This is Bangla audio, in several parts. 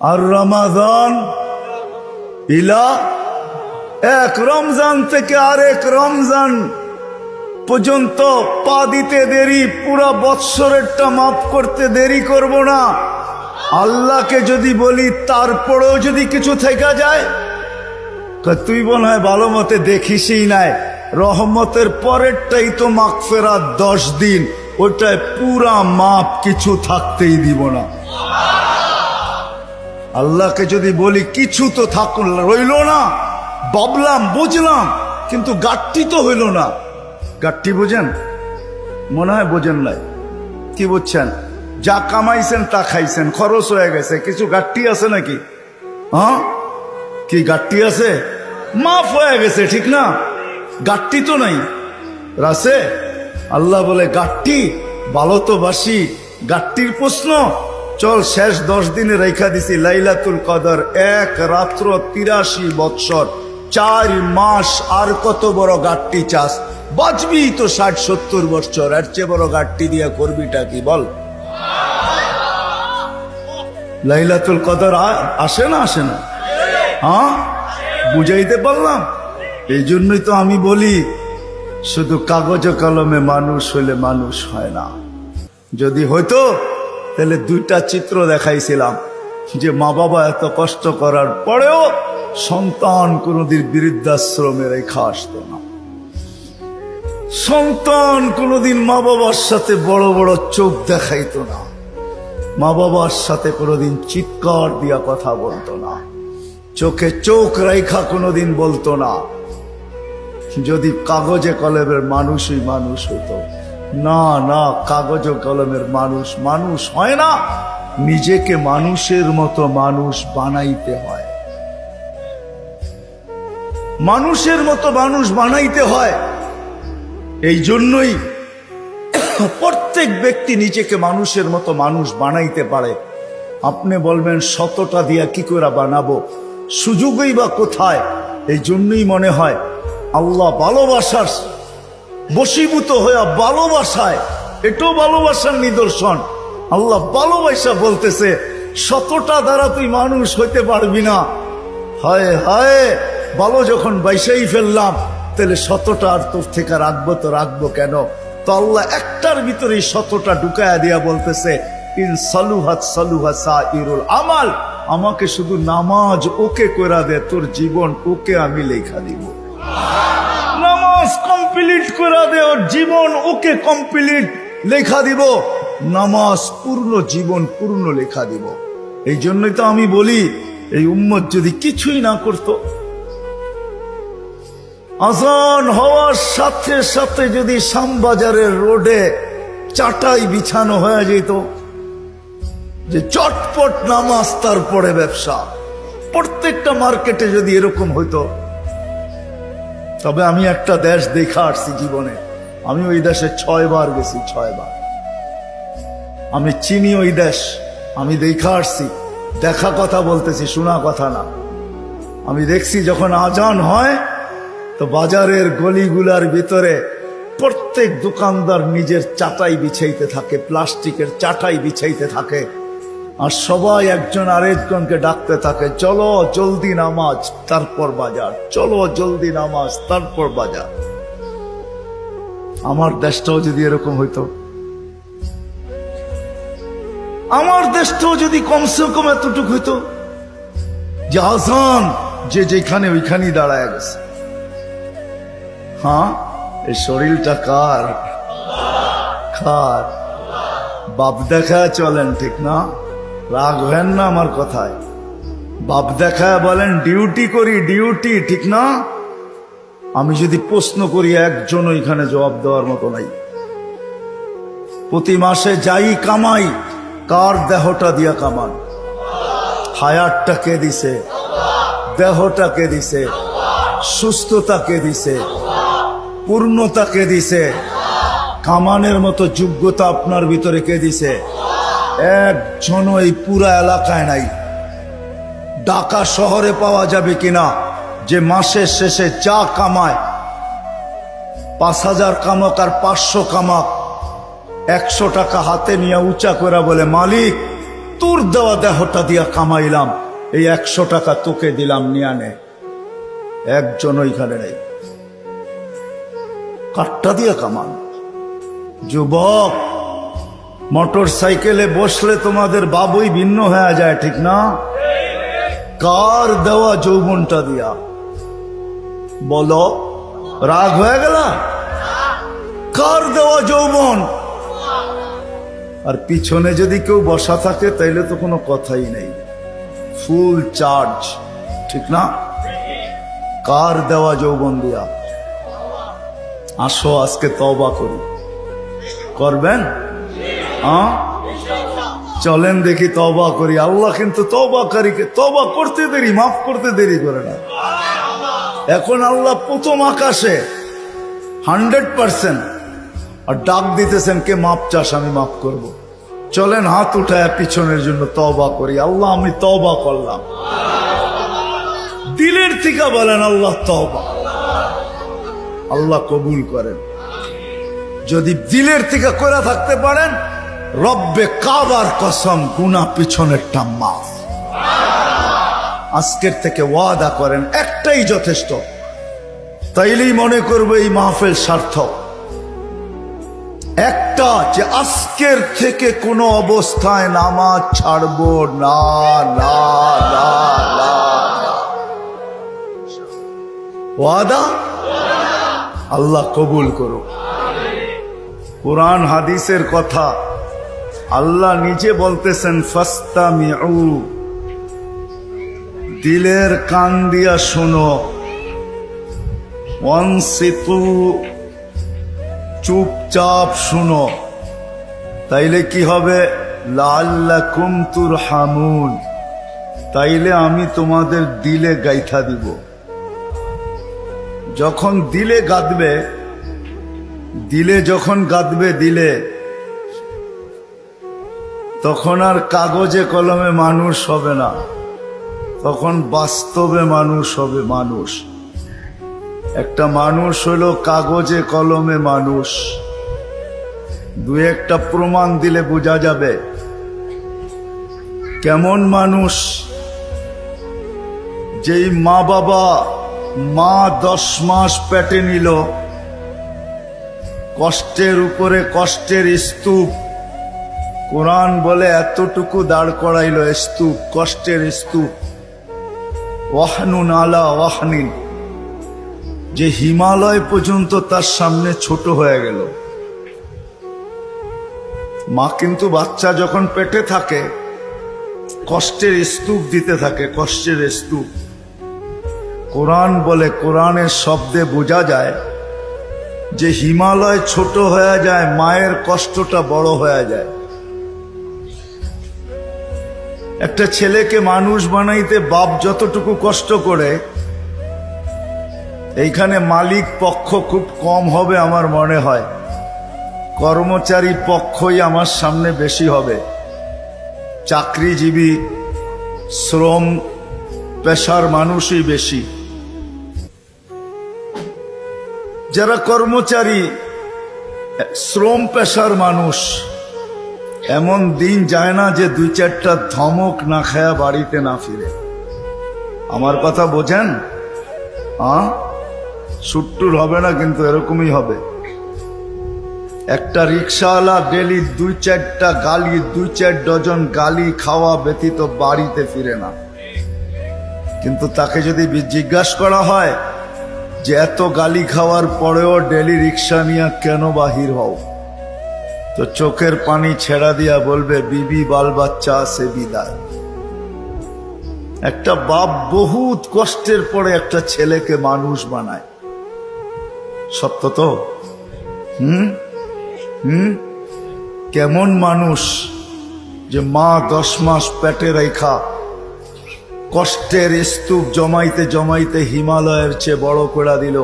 আর রমাদান ইলা, এক রমজান থেকে আরেক রমজান পর্যন্ত পা দিতে দেরি, পুরা বৎসরেরটা মাফ করতে দেরি করব না। আল্লাহকে যদি বলি তারপরেও যদি কিছু থেকে যায়, তুই মনে হয় ভালো মতে দেখিসই নাই, রহমতের পরেরটাই তো মাগফিরাত 10 দিন, ওটায় পুরা মাপ, কিছু থাকতেই দিব না। আল্লাহকে যদি বলি কিছু তো থাকুন রইল না, ভাবলাম বুঝলাম, কিন্তু গাঠটি তো হইল না। গাঠটি বুঝেন? মনে হয় বোঝেন নাই। কি বুঝছেন? যা কামাইছেন তা খাইছেন, খরচ হয়ে গেছে, কিছু গাঠটি আছে নাকি? হ্যাঁ, কি গাঠটি আছে? মাফ হয়ে গেছে, ঠিক না? গাঠটি তো নাই রাসে। আল্লাহ বলে গাঠটি ভালো তো বাসি, গাঠটির প্রশ্ন চল শেষ 10 দিনে রেখা দিছি লাইলাতুল কদর, এক রাত্র 83 বৎসর, 4 মাস, আর কত বড় গাঠটি চাস? বাঁচবি তো 60-70 বৎসর, এর চেয়ে বড় গাঠটি দিয়া করবিটা কি বল? লাইলাতুল কদর আসে না, আসে না? হ্যাঁ, বুঝাইতে পারলাম? এই জন্যই তো আমি বলি শুধু কাগজে কলমে মানুষ হইলে মানুষ হয় না। যদি হইতো তাহলে 2টা চিত্র দেখাইছিলাম, যে মা বাবা এত কষ্ট করার পরেও সন্তান কোনদিন বৃদ্ধাশ্রমে রেখা আসতো না, সন্তান কোনদিন মা বাবার সাথে বড় বড় চোখ দেখাইতো না, মা বাবার সাথে কোনদিন চিৎকার দিয়া কথা বলতো না, চোখে চোখ রেখা কোনদিন বলতো না। যদি কাগজে কলমের মানুষই মানুষ হতো। না না, কাগজে কলমের মানুষ মানুষ হয় না, নিজেকে মানুষের মতো মানুষ বানাইতে হয়, মানুষের মতো মানুষ বানাইতে হয়। এই জন্যই প্রত্যেক ব্যক্তি নিজেকে মানুষের মতো মানুষ বানাইতে পারে। আপনি বলবেন 100টা দিয়া কি করে বানাবো, সুযোগই বা কোথায়? এই জন্যই মনে হয় আল্লাহ ভালোবাসার বশীভূত হইয়া ভালোবাসায়, এটাও ভালোবাসার নিদর্শন। আল্লাহ ভালোবাসা বলতেছে 100টা দ্বারা তুই মানুষ হইতে পারবি না। হায় হায়, ভালো যখন বাইসাই ফেললাম, তাহলে 100টা আর তোর থেকে রাখবো তো রাখবো কেন? তো আল্লাহ একটার ভিতরে 100টা ঢুকায়া দিয়া বলতেছে ইন সালুহাত সালুহা সাইরুল আমাল, আমাকে শুধু নামাজ ওকে কইরা দে, তোর জীবন ওকে আমি লেখা দিব। নামাজ কমপ্লিট করা দে, ওর জীবন ওকে কমপ্লিট লেখা দিব। নামাজ পূর্ণ, জীবন পূর্ণ লেখা দিব। এই জন্যই তো আমি বলি এই উম্মত যদি কিছুই না করত, আজান হওয়ার সাথে সাথে যদি শ্যামবাজারের রোডে চাটাই বিছানো হয়ে যেত, যে চটপট নামাজ তারপরে ব্যবসা, প্রত্যেকটা মার্কেটে যদি এরকম হইতো। তবে আমি একটা দেশ দেখা আসছি জীবনে, আমি ওই দেশে 6 বার গেছি, 6 বার। আমি চিনি ওই দেশ, আমি দেখা আসছি, দেখা কথা বলতেছি, শোনা কথা না। আমি দেখছি যখন আজান হয় তো বাজারের গলিগুলার ভিতরে প্রত্যেক দোকানদার নিজের চাটাই বিছাইতে থাকে, প্লাস্টিকের চাটাই বিছাইতে থাকে, আর সবাই একজন আরেকজনকে ডাকতে থাকে, চলো জলদি নামাজ তারপর বাজার, চলো জলদি নামাজ তারপর বাজার। আমার দেশটাও যদি এরকম হইতো, আমার দেশটাও যদি কমসে কম এতটুকু হইতো যে আজান যে যেখানে ওইখানেই দাঁড়ায় গেছে। হ্যাঁ, এই শরীরটা কার? কার? বাপ দেখা চলেন, ঠিক না? রাগ হেন না আমার কথায়। বাপ দেখায় বলেন ডিউটি করি, ডিউটি, ঠিক না? আমি যদি প্রশ্ন করি একজন এখানে জবাব দেওয়ার মতো নাই। প্রতি মাসে যাই কামাই, কার দেহটা দিয়া কামান? হায়াতটা কে দিছে? দেহটা কে দিছে? সুস্থতা কে দিছে? পূর্ণতা কে দিছে? কামানের মতো যোগ্যতা আপনার ভিতরে কে দিছে? একজন এই পুরা এলাকায় নাই। ঢাকা শহরে পাওয়া যাবে কিনা যে মাসের শেষে যা কামায়, 5000 কামাক আর 500 কামাক, 100 টাকা হাতে নিয়ে উঁচা করে বলে মালিক তোর দেওয়া দেহটা দিয়া কামাইলাম, এই 100 টাকা তোকে দিলাম, নিয়ে নে। একজন ওইখানে নেই। কাঠটা দিয়ে কামান। যুবক, মোটর সাইকেলে বসলে তোমাদের বাবুই ভিন্ন হয়ে যায়, ঠিক না? কার দেওয়া যৌবনটা দিয়া? বলো, রাগ হয়ে গেল? কার দেওয়া যৌবন? আর পিছনে যদি কেউ বসা থাকে তাইলে তো কোনো কথাই নেই, ফুল চার্জ, ঠিক না? কার দেওয়া যৌবন দিয়া? আসো আজকে তওবা করি। করবেন? চলেন দেখি তওবা করি। আল্লাহ কিন্তু তওবাকারীকে তওবা করতে দেরি, মাফ করতে দেরি করে না। এখন আল্লাহ প্রথম আকাশে 100% আর ডাক দিতেছেন, কে মাপ চাস, আমি মাফ করব। চলেন হাত উঠায় পিছনের জন্য তওবা করি। আল্লাহ আমি তওবা করলাম। দিলের থেকে বলেন আল্লাহ তওবা। আল্লাহ কবুল করেন। যদি দিলের থেকে করে থাকতে পারেন, রব্বে কাবার কসম, গুনাহ পিছনেরটা মাফ। আজকের থেকে ওয়াদা করেন, একটাই যথেষ্ট। তাইলেই মনে করবে এই মাহফিল সার্থক। একটা, যে আজকের থেকে কোনো অবস্থায় নামাজ ছাড়বো না, না, না, না। ওয়াদা? আল্লাহ কবুল করো। কুরআন হাদিসের কথা আল্লাহ নিজে বলতেছেন, ফাস্তামিউ, দিলের কান দিয়া শোনো, ওয়ানসিতু, চুপচাপ শুনো। তাইলে কি হবে? লাআল্লাকুম তুরহামুন, তাইলে আমি তোমাদের দিলে গাইথা দিব। যখন দিলে গাঁদবে, দিলে যখন গাঁদবে দিলে, তখন আর কাগজে কলমে মানুষ হবে না, তখন বাস্তবে মানুষ হবে। মানুষ একটা মানুষ হলো কাগজে কলমে মানুষ। দু একটা প্রমাণ দিলে বোঝা যাবে কেমন মানুষ। যেই মা বাবা, মা 10 মাস পেটে নিল, কষ্টের উপরে কষ্টের স্তূপ। কোরআন বলে এতটুকু দাঁড় করাইল স্তূপ, কষ্টের স্তূপ। ওয়াহনুন আলা ওয়াহনিন, যে হিমালয় পর্যন্ত তার সামনে ছোট হয়ে গেল। মা কিন্তু বাচ্চা যখন পেটে থাকে কষ্টের স্তূপ দিতে থাকে, কষ্টের স্তূপ। কোরআন বলে, কোরআনের শব্দে বোঝা যায় যে হিমালয় ছোট হয়ে যায়, মায়ের কষ্টটা বড় হয়ে যায়। একটা ছেলেকে মানুষ বানাইতে বাপ যতটুকু কষ্ট করে, এইখানে মালিক পক্ষ খুব কম হবে আমার মনে হয়, কর্মচারী পক্ষই আমার সামনে বেশি হবে। চাকরিজীবী, শ্রম পেশার মানুষই বেশি। যারা কর্মচারী, শ্রম পেশার মানুষ, এমন দিন যায় না যে 2-4টা ধমক না খায়া বাড়িতে না ফিরে। আমার কথা বোঝেন? সুট্টুর হবে না, কিন্তু এরকমই হবে। একটা রিক্সাওয়ালা ডেলি 2-4টা গালি, 2-4 ডজন গালি খাওয়া ব্যতীত বাড়িতে ফিরে না। কিন্তু তাকে যদি জিজ্ঞাসা করা হয় যে এত গালি খাওয়ার পরেও ডেলি রিক্সা নিয়ে কেন বাহির হও, তো চোখের পানি ছেড়া দিয়া বলবে, বিবি বাল বাচ্চা আছে বিদায়। একটা বাপ বহুত কষ্টের পরে একটা ছেলেকে মানুষ বানায়। সত্য তো? কেমন মানুষ যে মা 10 মাস পেটে রেখা কষ্টের স্তূপ জমাইতে জমাইতে হিমালয়ের চেয়ে বড় করে দিল।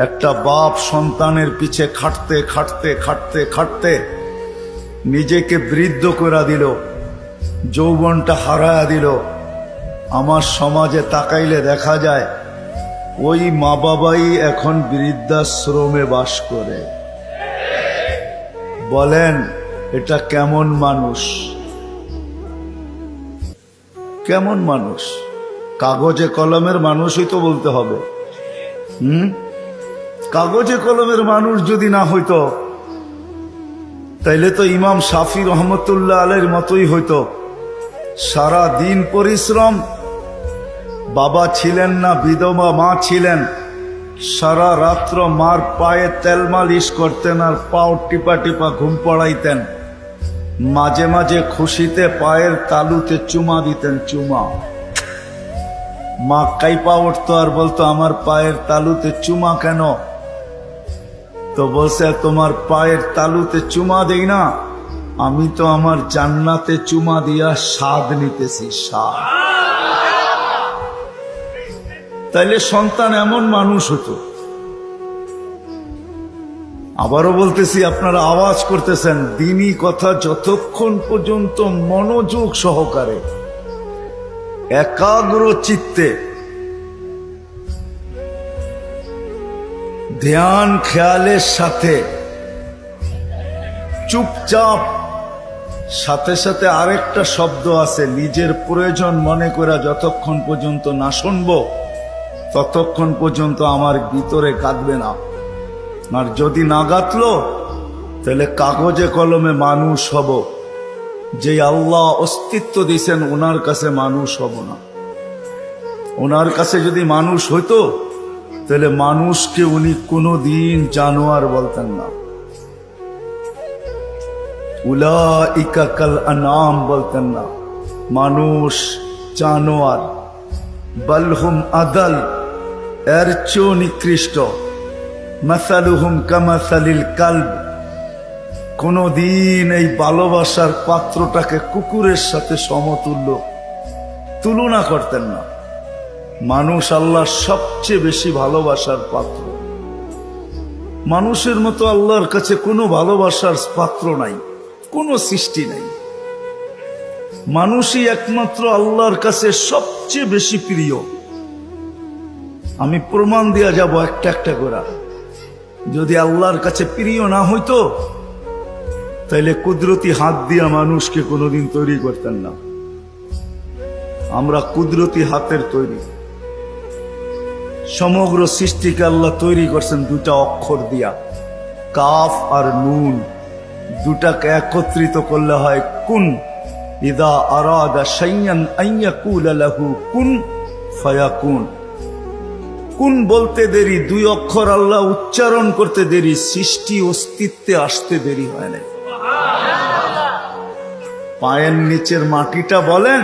একটা বাপ সন্তানের পিছে খাটতে খাটতে খাটতে খাটতে নিজেকে বৃদ্ধ করে দিল, যৌবনটা হারায়া দিল। আমার সমাজে তাকাইলে দেখা যায় ওই মা বাবাই এখন বৃদ্ধাশ্রমে বাস করে। বলেন এটা কেমন মানুষ? কেমন মানুষ? কাগজে কলমের মানুষই তো বলতে হবে। কাগজে কলমের মানুষ যদি না হইতো তাইলে তো ইমাম শাফি রহমতুল্লাহ আলাইহির মতোই হইতো। সারা দিন পরিশ্রম, বাবা ছিলেন না, বিধবা মা ছিলেন, সারা রাত্র মার পায়ে তেল মালিশ করতেন আর পাও টিপা টিপা ঘুম পড়াইতেন। মাঝে মাঝে খুশিতে পায়ের তালুতে চুমা দিতেন, চুমা। মা কাইপা উঠতো আর বলতো, আমার পায়ের তালুতে চুমা কেন? তো বলছে, তোমার পায়ের তালুতে চুমা দেই না, আমি তো আমার জান্নাতে চুমা দিয়া স্বাদ নিতেছি, স্বাদ। তাইলে সন্তান এমন মানুষ হতো। আবারও বলতেছি, আপনারা আওয়াজ করতেছেন, দ্বীনি কথা যতক্ষণ পর্যন্ত মনোযোগ সহকারে একাগ্র চিত্তে ধ্যান খেয়ালের সাথে চুপচাপ, সাথে সাথে আরেকটা শব্দ আছে, নিজের প্রয়োজন মনে করে যতক্ষণ পর্যন্ত না শুনবো ততক্ষণ পর্যন্ত আমার ভিতরে কাঁদবে না। আর যদি না গাতলো তাহলে কাগজে কলমে মানুষ হব, যে আল্লাহ অস্তিত্ব দিয়েছেন ওনার কাছে মানুষ হব না। ওনার কাছে যদি মানুষ হইতো তাহলে মানুষকে উনি কোনোদিন জানোয়ার বলতেন না। উলাইকা কাল আনাম বলতেন না, মানুষ জানোয়ার। বালহুম আদাল, এর চেয়েও নিকৃষ্ট। মাসালুহুম কামাসালিল কালব, কোনদিন এই ভালোবাসার পাত্রটাকে কুকুরের সাথে সমতুল্য তুলনা করতেন না। মানুষ আল্লাহর সবচেয়ে বেশি ভালোবাসার পাত্র। মানুষের মতো আল্লাহর কাছে কোনো ভালোবাসার পাত্র নাই, কোনো সৃষ্টি নাই। মানুষই একমাত্র আল্লাহর কাছে সবচেয়ে বেশি প্রিয়। আমি প্রমাণ দিয়া যাব একটা একটা করে। যদি আল্লাহর কাছে প্রিয় না হইতো তাইলে কুদরতি হাত দিয়া মানুষকে কোনোদিন তৈরি করতেন না। আমরা কুদরতি হাতের তৈরি। সমগ্র সৃষ্টিকে আল্লাহ তৈরি করছেন দুটা অক্ষর দিয়া, কাফ আর নুন। দুটাকে একত্রিত করলে হয় কুন। ইদা আরাদা শাইয়ান আন ইয়াকুলা লাহু কুন ফায়াকুন। কুন বলতে দেরি, দুই অক্ষর আল্লাহ উচ্চারণ করতে দেরি, সৃষ্টি অস্তিত্বে আসতে দেরি হয় না। পায়ের নিচের মাটিটা বলেন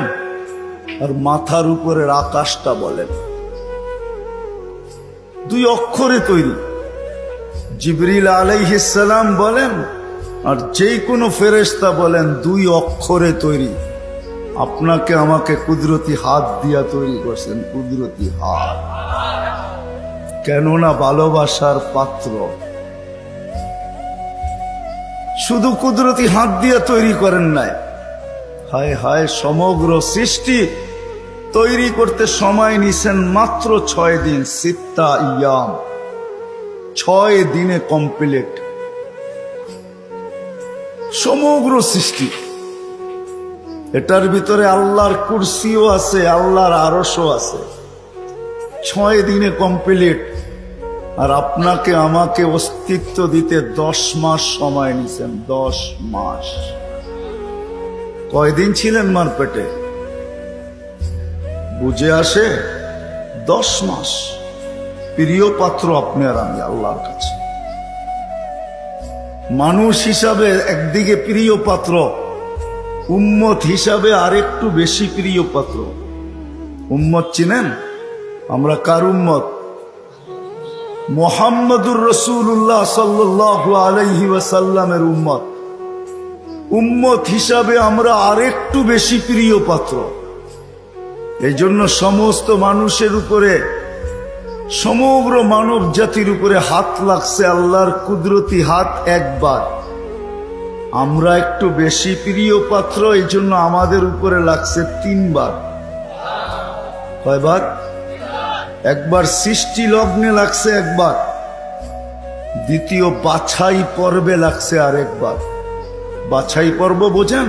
আর মাথার উপরের আকাশটা বলেন, দুই অক্ষরে তৈরি। জিবরিল আলাইহিস সালাম বলেন আর যে কোনো ফেরেশতা বলেন, দুই অক্ষরে তৈরি। আপনাকে আমাকে কুদরতি হাত দিয়া তৈরি করছেন, কুদরতি হাত। কেননা ভালোবাসার পাত্র। শুধু কুদরতি হাত দিয়া তৈরি করেন নাই, হায় হায়, সমগ্র সৃষ্টি তৈরি করতে সময় নিছেন মাত্র 6 দিন। সিত্তা ইয়াম, 6 দিনে কমপ্লিট সমগ্র সৃষ্টি। এটার ভিতরে আল্লাহর কুরসিও আছে, আল্লাহর আরশও আছে। 6 দিনে কমপ্লিট। আর আপনাকে আমাকে অস্তিত্ব দিতে 10 মাস সময় নিছেন, 10 মাস। কয়দিন ছিলেন মার পেটে? বুঝে আসে? 10 মাস। প্রিয় পাত্র আপনি আর আমি আল্লাহর কাছে। মানুষ হিসাবে একদিকে প্রিয় পাত্র, উম্মত হিসাবে আরেকটু বেশি প্রিয় পাত্র। উম্মত চিনেন? আমরা কার উম্মত? মুহাম্মদুর রাসূলুল্লাহ সাল্লাল্লাহু আলাইহি ওয়াসাল্লামের উম্মত। উম্মত হিসাবে আমরা আরেকটু বেশি প্রিয় পাত্র। এই জন্য সমস্ত মানুষের উপরে, সমগ্র মানব জাতির উপরে হাত লাগছে আল্লাহর কুদরতি হাত একবার। আমরা একটু বেশি প্রিয় পাত্র, এই জন্য আমাদের উপরে লাগছে 3 বার। কয়বার? একবার সৃষ্টি লগ্নে লাগছে একবার, দ্বিতীয় বাছাই পর্বে লাগছে আরেকবার। বাছাই পর্ব বোঝেন?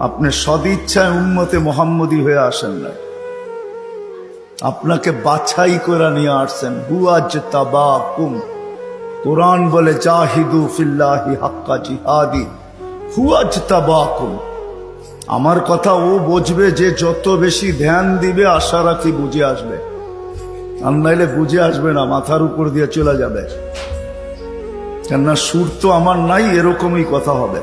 আপনি সদিচ্ছায় উম্মতে মুহাম্মদী হয়ে আসেন না, আপনাকে বাছাই করে নিয়ে আসছেন। হুয়াজতাবাকুম, কোরআন বলে জাহিদু ফিল্লাহি হাক্কা জিহাদি, হুয়াজতাবাকুম। আমার কথা ও বুঝবে যে যত বেশি ধ্যান দিবে আশা রাখি বুঝে আসবে, আর নাইলে বুঝে আসবে না, মাথার উপর দিয়ে চলে যাবে। কেননা সুর তো আমার নাই, এরকমই কথা হবে।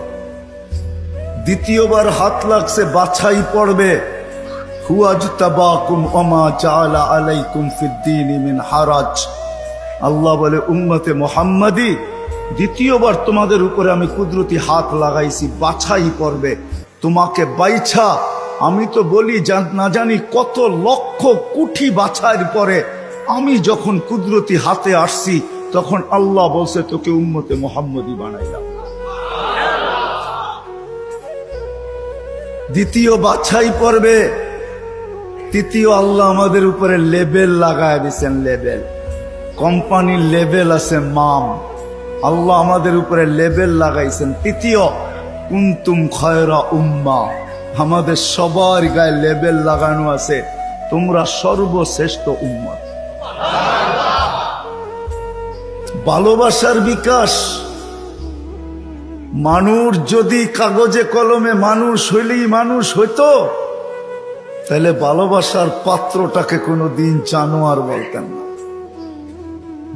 দ্বিতীয়বার হাত লাগছে, বাছাই পড়বে। হুয়াজতাবাকুম ওমা জাআলা আলাইকুম ফিদ্দীনি মিন হারাজ। আল্লাহ বলে উম্মতে মুহাম্মাদি, দ্বিতীয়বার তোমাদের উপরে আমি কুদরতি হাত লাগাইছি, বাছাই পড়বে। তোমাকে বাইছা, আমি তো বলি না জানি কত লক্ষ কোটি বাছাইয়ের পরে আমি যখন কুদরতি হাতে আসছি, তখন আল্লাহ বলছে তোকে উম্মতে মুহাম্মাদি বানাইলাম। দ্বিতীয় বাছাই পড়বে। তৃতীয়, আল্লাহ আমাদের উপরে লেবেল লাগায় দিচ্ছেন, লেবেল। কোম্পানির লেবেল আছে মাম, আল্লাহ আমাদের উপরে লেবেল লাগাইছেন। তৃতীয়, কুনতুম খায়রা উম্মাহ, আমাদের সবার গায়ে লেবেল লাগানো আছে, তোমরা সর্বশ্রেষ্ঠ উম্মত। ভালোবাসার বিকাশ। মানুষ যদি কাগজে কলমে মানুষ হইলেই মানুষ হইতো, তাহলে ভালোবাসার পাত্রটাকে কোনোদিন জানোয়ার বলতেন না,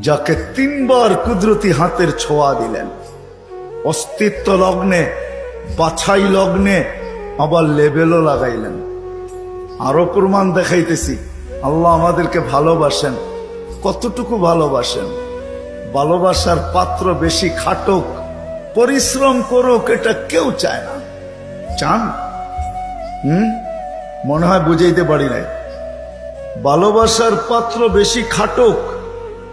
যাকে তিনবার কুদরতি হাতের ছোঁয়া দিলেন। অস্তিত্ব লগ্নে, বাছাই লগ্নে আবার লেবেলও লাগাইলেন। আরো প্রমাণ দেখাইতেছি, আল্লাহ আমাদেরকে ভালোবাসেন। কতটুকু ভালোবাসেন? ভালোবাসার পাত্র বেশি খাটুক, পরিশ্রম করুক, এটা কেউ চায় না। চান? মনে হয় বুঝাইতে পারি নাই। ভালোবাসার পাত্র বেশি খাটুক,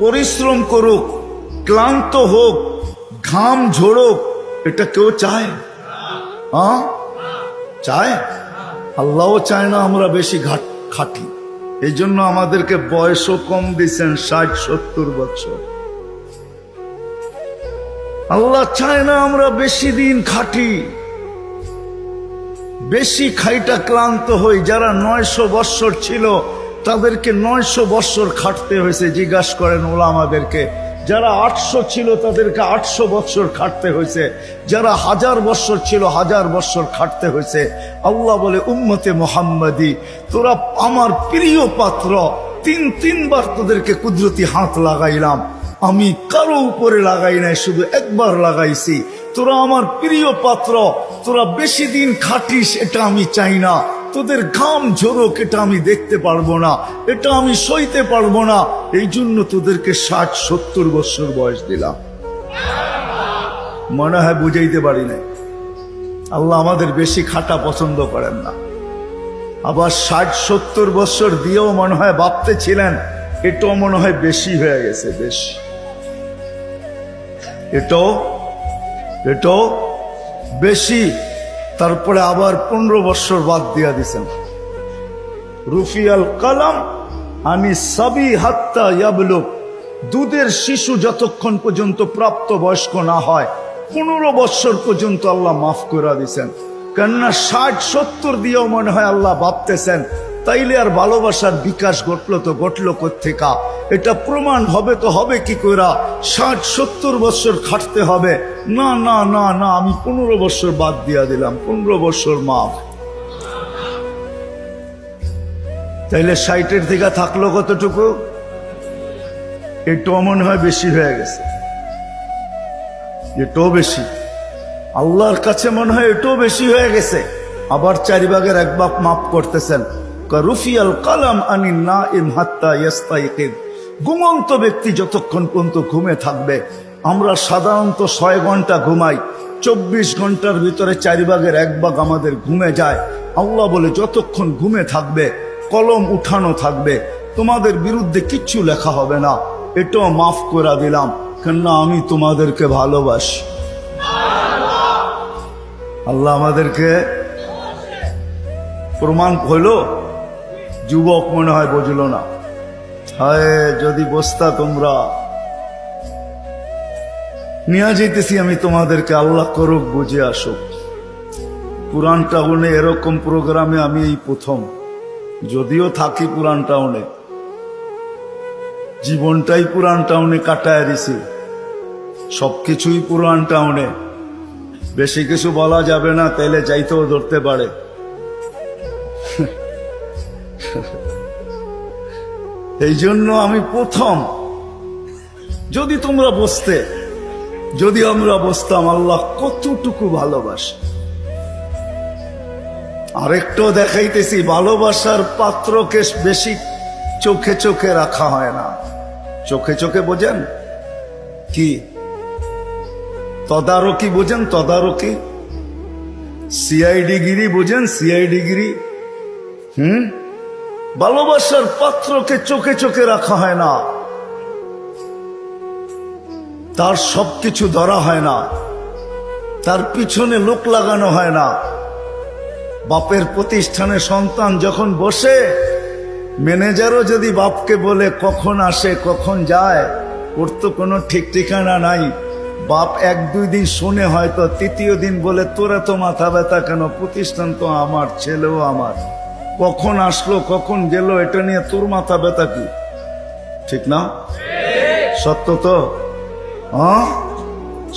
পরিশ্রম করুক, ক্লান্ত হোক, ঘাম ঝরুক, এটা কেউ চায়? চায়? আল্লাহও চায় না আমরা বেশি খাটি। এই জন্য আমাদেরকে বয়সও কম দিচ্ছেন, 60-70 বছর। আল্লাহ চায় না আমরা বেশি দিন খাটি, বেশি খাইটা ক্লান্ত হই। যারা 900 বৎসর ছিল তাদেরকে 900 বৎসর খাটতে হয়েছে, জিজ্ঞাসা করেন ওলামাদেরকে। যারা 800 ছিল তাদেরকে 800 বৎসর খাটতে হয়েছে, যারা 1000 বৎসর ছিল 1000 বৎসর খাটতে হয়েছে। আল্লাহ বলে উম্মতে মুহাম্মাদি, তোরা আমার প্রিয় পাত্র, তিনবার তোদেরকে কুদরতি হাত লাগাইলাম, আমি কারো উপরে লাগাই নাই, শুধু একবার লাগাইছি। তোরা আমার প্রিয় পাত্র, তোরা বেশি দিন খাটিস এটা আমি চাই না, তোদের ঘাম ঝরুক এটা আমি দেখতে পারবো না, এটা আমি সইতে পারবো না। এই জন্য তোদেরকে 60-70 বছর বয়স দিলাম। মনে হয় বুঝাইতে পারি নাই। আল্লাহ আমাদের বেশি খাটা পছন্দ করেন না। আবার 60-70 বছর দিয়েও মনে হয় ভাবতে ছিলেন এটাও মনে হয় বেশি হয়ে গেছে, বেশি। এটাও বেশি। তারপরে আবার 15 বছর বাদ দিয়া দিছেন। রুফিয়াল কালাম আনি সাবি হাত্তা ইয়াবলুগ, দুধের শিশু যতক্ষণ পর্যন্ত প্রাপ্ত বয়স্ক না হয় 15 বছর পর্যন্ত আল্লাহ মাফ করে দিছেন। কেননা 60-70 দিয়েও মনে হয় আল্লাহ ভাবতেছেন তাইলে আর ভালোবাসার বিকাশ ঘটলো তো ঘটলো কোত্থেকা? এটা প্রমাণ হবে তো হবে কি কইরা? 60-70 বছর খাটতে হবে না, না না না, আমি 15 বছর বাদ দিয়া দিলাম, 15 বছর মাফ। তাইলে 60-এর থেকে থাকলো কতটুকু? এটাও মনে হয় বেশি হয়ে গেছে, এটাও বেশি। আল্লাহর কাছে মনে হয় এটাও বেশি হয়ে গেছে। আবার 4 ভাগের 1 ভাগ মাফ করতেছেন। রুফিয়াল কালাম আনিন নাইম হাত্তা ইয়াস্তাইকিদ, ঘুমন্ত ব্যক্তি যতক্ষণ পর্যন্ত ঘুমে থাকবে। আমরা সাধারণত 6 ঘন্টা ঘুমাই, 24 ঘন্টার ভিতরে 4 ভাগের 1 ভাগ আমাদের ঘুমে যায়। আল্লাহ বলে যতক্ষণ ঘুমে থাকবে কলম উঠানো থাকবে, তোমাদের বিরুদ্ধে কিচ্ছু লেখা হবে না, এটাও মাফ করে দিলাম, কেননা আমি তোমাদেরকে ভালোবাসি। আল্লাহ আমাদেরকে প্রমাণ হইল। যুবক মনে হয় বুঝলো না। হায় যদি বসতা তোমরা, নিয়ে যেতেছি আমি তোমাদেরকে, আল্লাহ করুক বুঝে আসুক। পুরান টাউনে এরকম প্রোগ্রামে আমি এই প্রথম, যদিও থাকি পুরান টাউনে, জীবনটাই পুরান টাউনে কাটায় দিছি, সবকিছুই পুরান টাউনে। বেশি কিছু বলা যাবে না, তাইলে যাইতেও ধরতে পারে। এই জন্য আমি প্রথম। যদি তোমরা বসতে, যদি আমরা বসতাম, আল্লাহ কতটুকু ভালোবাসে। আরেকটাও দেখাইতেছি, ভালোবাসার পাত্রকে বেশি চোখে চোখে রাখা হয় না। চোখে চোখে বোঝেন কি? তদারকি বোঝেন? তদারকি, সিআইডি গিরি বোঝেন? সিআইডি গিরি। ভালোবাসার পাত্রকে চোখে চোখে রাখা হয় না, তার সবকিছু ধরা হয় না, তার পিছনে লোক লাগানো হয় না। বাপের প্রতিষ্ঠানে সন্তান যখন বসে, ম্যানেজারও যদি বাপকে বলে কখন আসে কখন যায়, ওর তো কোনো ঠিক ঠিকানা নাই। বাপ এক দুই দিন শুনে হয়তো, তৃতীয় দিন বলে তোরা তো মাথা ব্যথা কেন, প্রতিষ্ঠান তো আমার, ছেলেও আমার, কখন আসলো কখন গেল এটা নিয়ে তোর মাথা ব্যথা কি? ঠিক না? সত্য তো? হ্যাঁ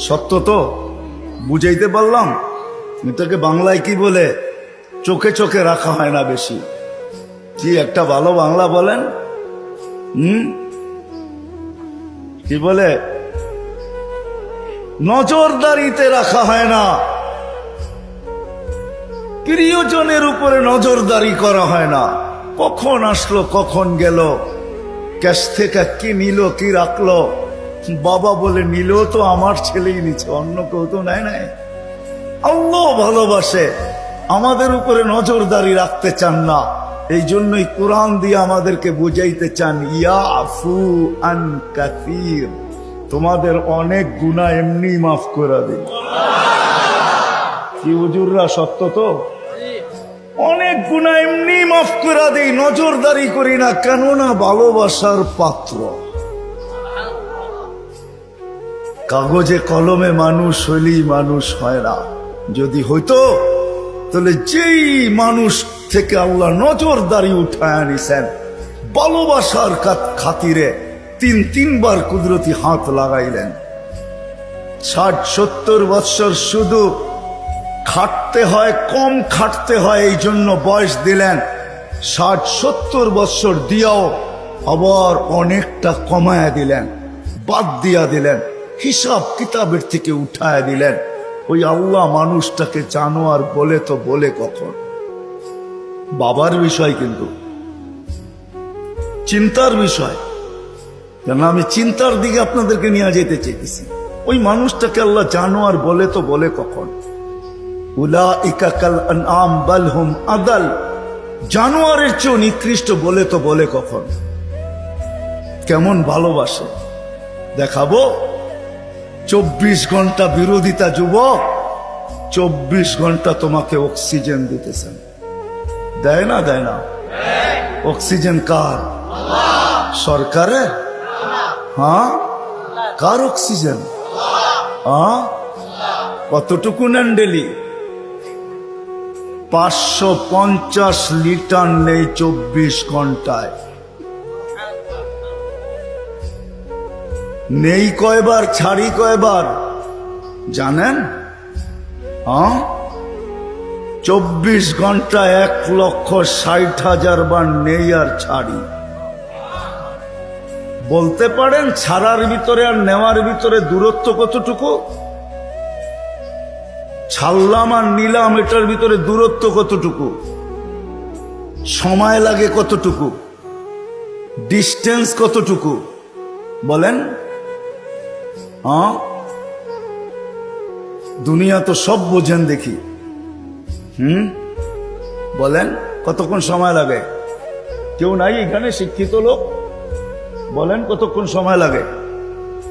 সত্য তো? বুঝাইতে পারলাম? এটাকে বাংলায় কি বলে? চোখে চোখে রাখা হয় না বেশি। কি একটা ভালো বাংলা বলেন? কি বলে? নজরদারিতে রাখা হয় না, প্রিয়জনের উপরে নজরদারি করা হয় না। কখন আসলো কখন গেল, ক্যাশ থেকে কি নিল কি রাখলো, বাবা বলে নিল তো আমার ছেলেই নিচ্ছে, অন্য কেউ তো নেয় নাই। আল্লাহ ভালোবাসে, আমাদের উপরে নজরদারি রাখতে চান না। এই জন্যই কোরআন দিয়ে আমাদেরকে বুঝাইতে চান, ইয়াফু আন কাসীর, তোমাদের অনেক গুনাহ এমনি মাফ করে দিন। কি হুজুররা, সত্য তো? অনেক গুনাহ এমনি মাফ করে দেই, নজরদারি করি না, কেননা ভালোবাসার পাত্র। কাগজে কলমে মানুষ হইলেই মানুষ হয় না। যদি হইতো তাহলে যেই মানুষ থেকে আল্লাহ নজরদারি উঠায় আনিছেন, ভালোবাসার খাতিরে তিনবার কুদরতি হাত লাগাইলেন। 60-70 বৎসর শুধু খাটতে হয়, কম খাটতে হয়, এই জন্য বয়স দিলেন। 60-70 বৎসর দিয়াও আবার অনেকটা কমায়া দিলেন, বাদ দিয়া দিলেন, হিসাব কিতাবের থেকে উঠায়া দিলেন। ওই আল্লাহ মানুষটাকে জানোয়ার বলে তো বলে কখন? বাবার বিষয়, কিন্তু চিন্তার বিষয়। কেন আমি চিন্তার দিকে আপনাদেরকে নিয়ে যেতে চেয়েছি। ওই মানুষটাকে আল্লাহ জানোয়ার বলে তো বলে কখন? উলাইকা কাল আনআম বাল হুম আদাল, জানোয়ারের চেয়েও নিকৃষ্ট বলে তো বলে কখন? কেমন ভালোবাসে দেখাবো। 24 ঘন্টা বিরোধিতা যুবক, 24 ঘন্টা তোমাকে অক্সিজেন দিতেছেন। দেয় না? দেয় না? অক্সিজেন কার? সরকারের? হ্যাঁ, কার অক্সিজেন? হ্যাঁ, কতটুকু নেন ডেলি? 550 লিটার নেই 24 ঘন্টায়। নেই কয়বার, ছাড়ি কয়বার জানেন? 24 ঘন্টা 1,60,000 বার নেই আর ছাড়ি। বলতে পারেন ছাড়ার ভিতরে আর নেওয়ার ভিতরে দূরত্ব কতটুকু? ছাড়লাম আর নিলাম, এটার ভিতরে দূরত্ব কতটুকু? সময় লাগে কতটুকু? ডিস্টেন্স কতটুকু বলেন? দুনিয়া তো সব বোঝেন দেখি। বলেন কতক্ষণ সময় লাগে? কেউ নাই এখানে শিক্ষিত লোক? বলেন কতক্ষণ সময় লাগে?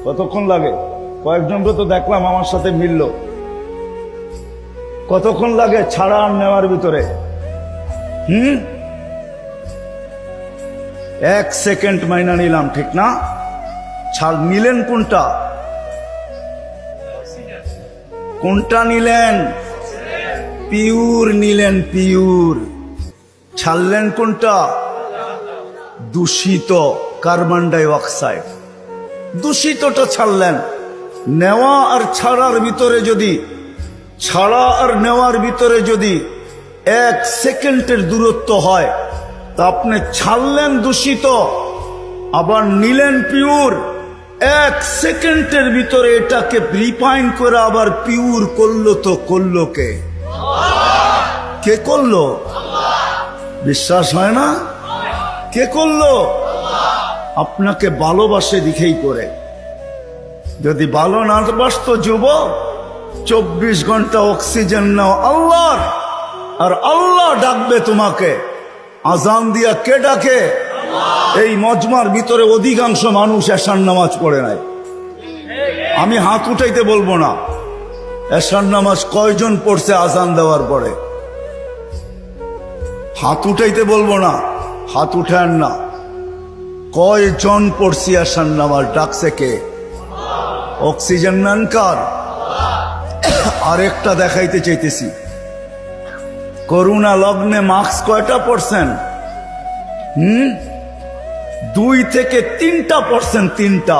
কতক্ষণ লাগে? কয়েকজনকে তো দেখলাম আমার সাথে মিলল। কতক্ষণ লাগে ছাড়া আর নেওয়ার ভিতরে? 1 সেকেন্ড মাইনা নিলাম, ঠিক না? ছাড় নিলেন কোনটা? কোনটা নিলেন? পিওর নিলেন, পিওর। ছাড়লেন কোনটা? দূষিত কার্বন ডাই অক্সাইড, দূষিতটা ছাড়লেন। নেওয়া আর ছাড়ার ভিতরে যদি, ছাড়া আর নেওয়ার ভিতরে যদি 1 সেকেন্ডের দূরত্ব হয়, তা আপনি ছাড়লেন দূষিত, আবার নিলেন পিওর। 1 সেকেন্ডের ভিতরে এটাকে রিফাইন করে আবার পিওর করলো, তো করলো কে? কে করলো? বিশ্বাস হয় না? কে করলো? আপনাকে ভালোবাসে দিকেই করে। যদি ভালো না বাসতো যুবক, 24 ঘন্টা অক্সিজেন নাও আল্লাহর, আর আল্লাহ ডাকবে তোমাকে। আজান দিয়া কে ডাকে? এই মজমার ভিতরে অধিকাংশ মানুষ এশার নামাজ পড়ে নাই। আমি হাত উঠাইতে বলবো না, এশার নামাজ কয়জন পড়ছে আজান দেওয়ার পরে? হাত উঠাইতে বলবো না, হাত উঠান না। কয়জন পড়ছি এশার নামাজ? ডাকছে কে? অক্সিজেন নেন কার? আরেকটা দেখাইতে চাইতেছি, করোনা লগ্নে মাস্ক কয়টা পড়ছেন? 2 থেকে 3% 3টা,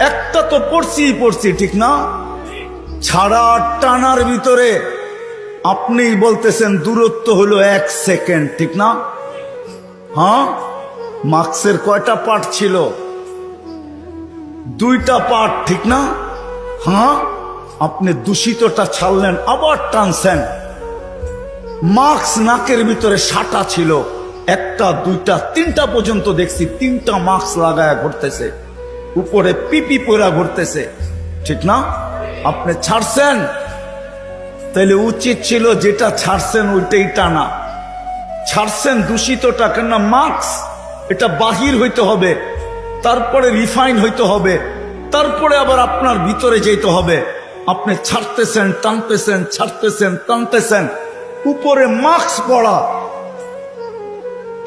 একটা তো পড়ছি, ঠিক না? ছাড়া টানার ভিতরে আপনি বলতেছেন দূরত্ব হলো 1 সেকেন্ড, ঠিক না? হ্যাঁ, মাস্কের কয়টা পার্ট ছিল? 2টা পার্ট, ঠিক না? হ্যাঁ, আপনি দূষিতটা ছাড়লেন, আবার টানছেন। মাস্ক নাকের ভিতরে 6টা ছিল, 1টা 2টা 3টা পর্যন্ত দেখছি 3টা মাস্ক লাগায় ঘুরতেছে, উপরে পিপি পরা ঘুরতেছে, ঠিক না? আপনি ছাড়ছেন, তাইলে উচিত ছিল যেটা ছাড়ছেন ওইটাই টানা। ছাড়ছেন দূষিতটা, কেন? মাস্ক এটা বাহির হইতে হবে, তারপরে রিফাইন হইতে হবে, তারপরে আবার আপনার ভিতরে যেতে হবে। আপনি ছাড়তেছেন, টানতেছেন, ছাড়তেছেন, টানতেছেন, উপরে মাস্ক পড়া,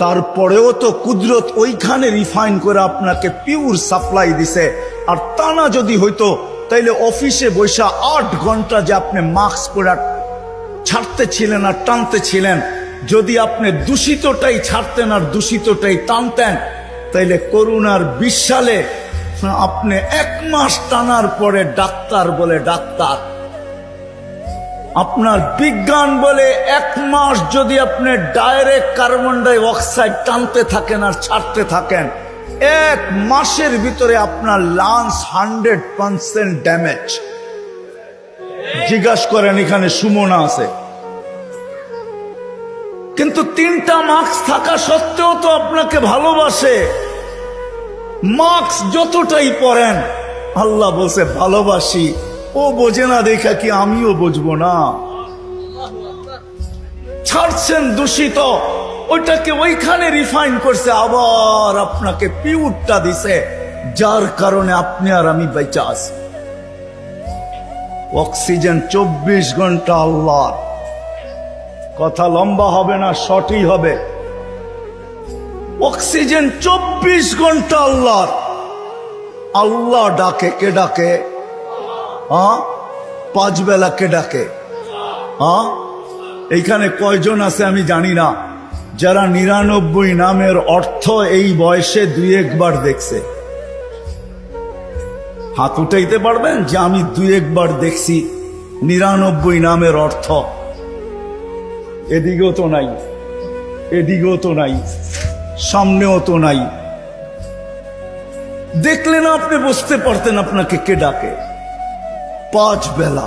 তারপরেও তো কুদরত ওইখানে রিফাইন করে আপনাকে পিওর সাপ্লাই দিছে। আর টানা যদি হইতো, তাইলে অফিসে বৈশা 8 ঘন্টা যে আপনি মাস্ক পরে ছাড়তে ছিলেন আর টানতে ছিলেন, যদি আপনি দূষিতটাই ছাড়তেন আর দূষিতটাই টানতেন, তাইলে করোনার 20 সালে আপনি 1 মাস টানার পরে ডাক্তার বলে ডাক্তার, আপনার বিজ্ঞান বলে 1 মাস যদি আপনি ডাইরেক্ট কার্বন ডাই অক্সাইড টানতে থাকেন আর ছাড়তে থাকেন, 1 মাসের ভিতরে আপনার লাংস 100% ড্যামেজ। জিজ্ঞাসা করেন, এখানে সুমনা আছে, কিন্তু 3টা মাস্ক থাকা সত্ত্বেও তো আপনাকে ভালোবাসে। মাস্ক যতটাই পরেন, আল্লাহ বলছে ভালোবাসি। ও বোঝে না দেখা কি আমিও বুঝবো না? ছাড়ছেন দূষিত, ওইটাকে ওইখানে রিফাইন করছে, আবার আপনাকে পিওরটা দিছে, যার কারণে আপনি আর আমি বেঁচে আছি। অক্সিজেন 24 ঘন্টা আল্লাহ। কথা লম্বা হবে না, শর্টই হবে। অক্সিজেন 24 ঘন্টা আল্লাহ। আল্লাহ ডাকে, কে ডাকে? 5 বেলা কে ডাকে? এইখানে কয়জন আছে আমি জানি না, যারা 99 নামের অর্থ এই বয়সে 2-1 বার দেখছে? হাত উঠাইতে পারবেন যে আমি 2-1 বার দেখছি 99 নামের অর্থ? এদিকেও তো নাই, এদিকেও তো নাই, সামনেও তো নাই। দেখলে না আপনি বুঝতে পারতেন আপনাকে কে ডাকে। 5 বেলা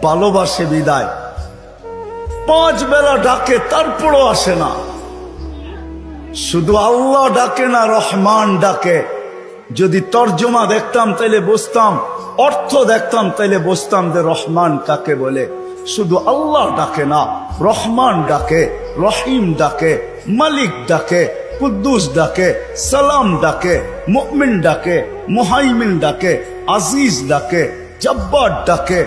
ভালোবাসে বিদায়, 5 বেলা ডাকে, তারপরও আসে না। শুধু আল্লাহ ডাকে না, রহমান ডাকে। যদি তর্জমা দেখতাম তাইলে বুঝতাম, অর্থ দেখতাম তাইলে বুঝতাম যে রহমান কাকে বলে। শুধু আল্লাহ ডাকে না, রহমান ডাকে, রহিম ডাকে, মালিক ডাকে, কুদ্দুস ডাকে, সালাম ডাকে, মুমিন ডাকে, মুহাইমিন ডাকে, আজিজ ডাকে, জব্বার ডাকে।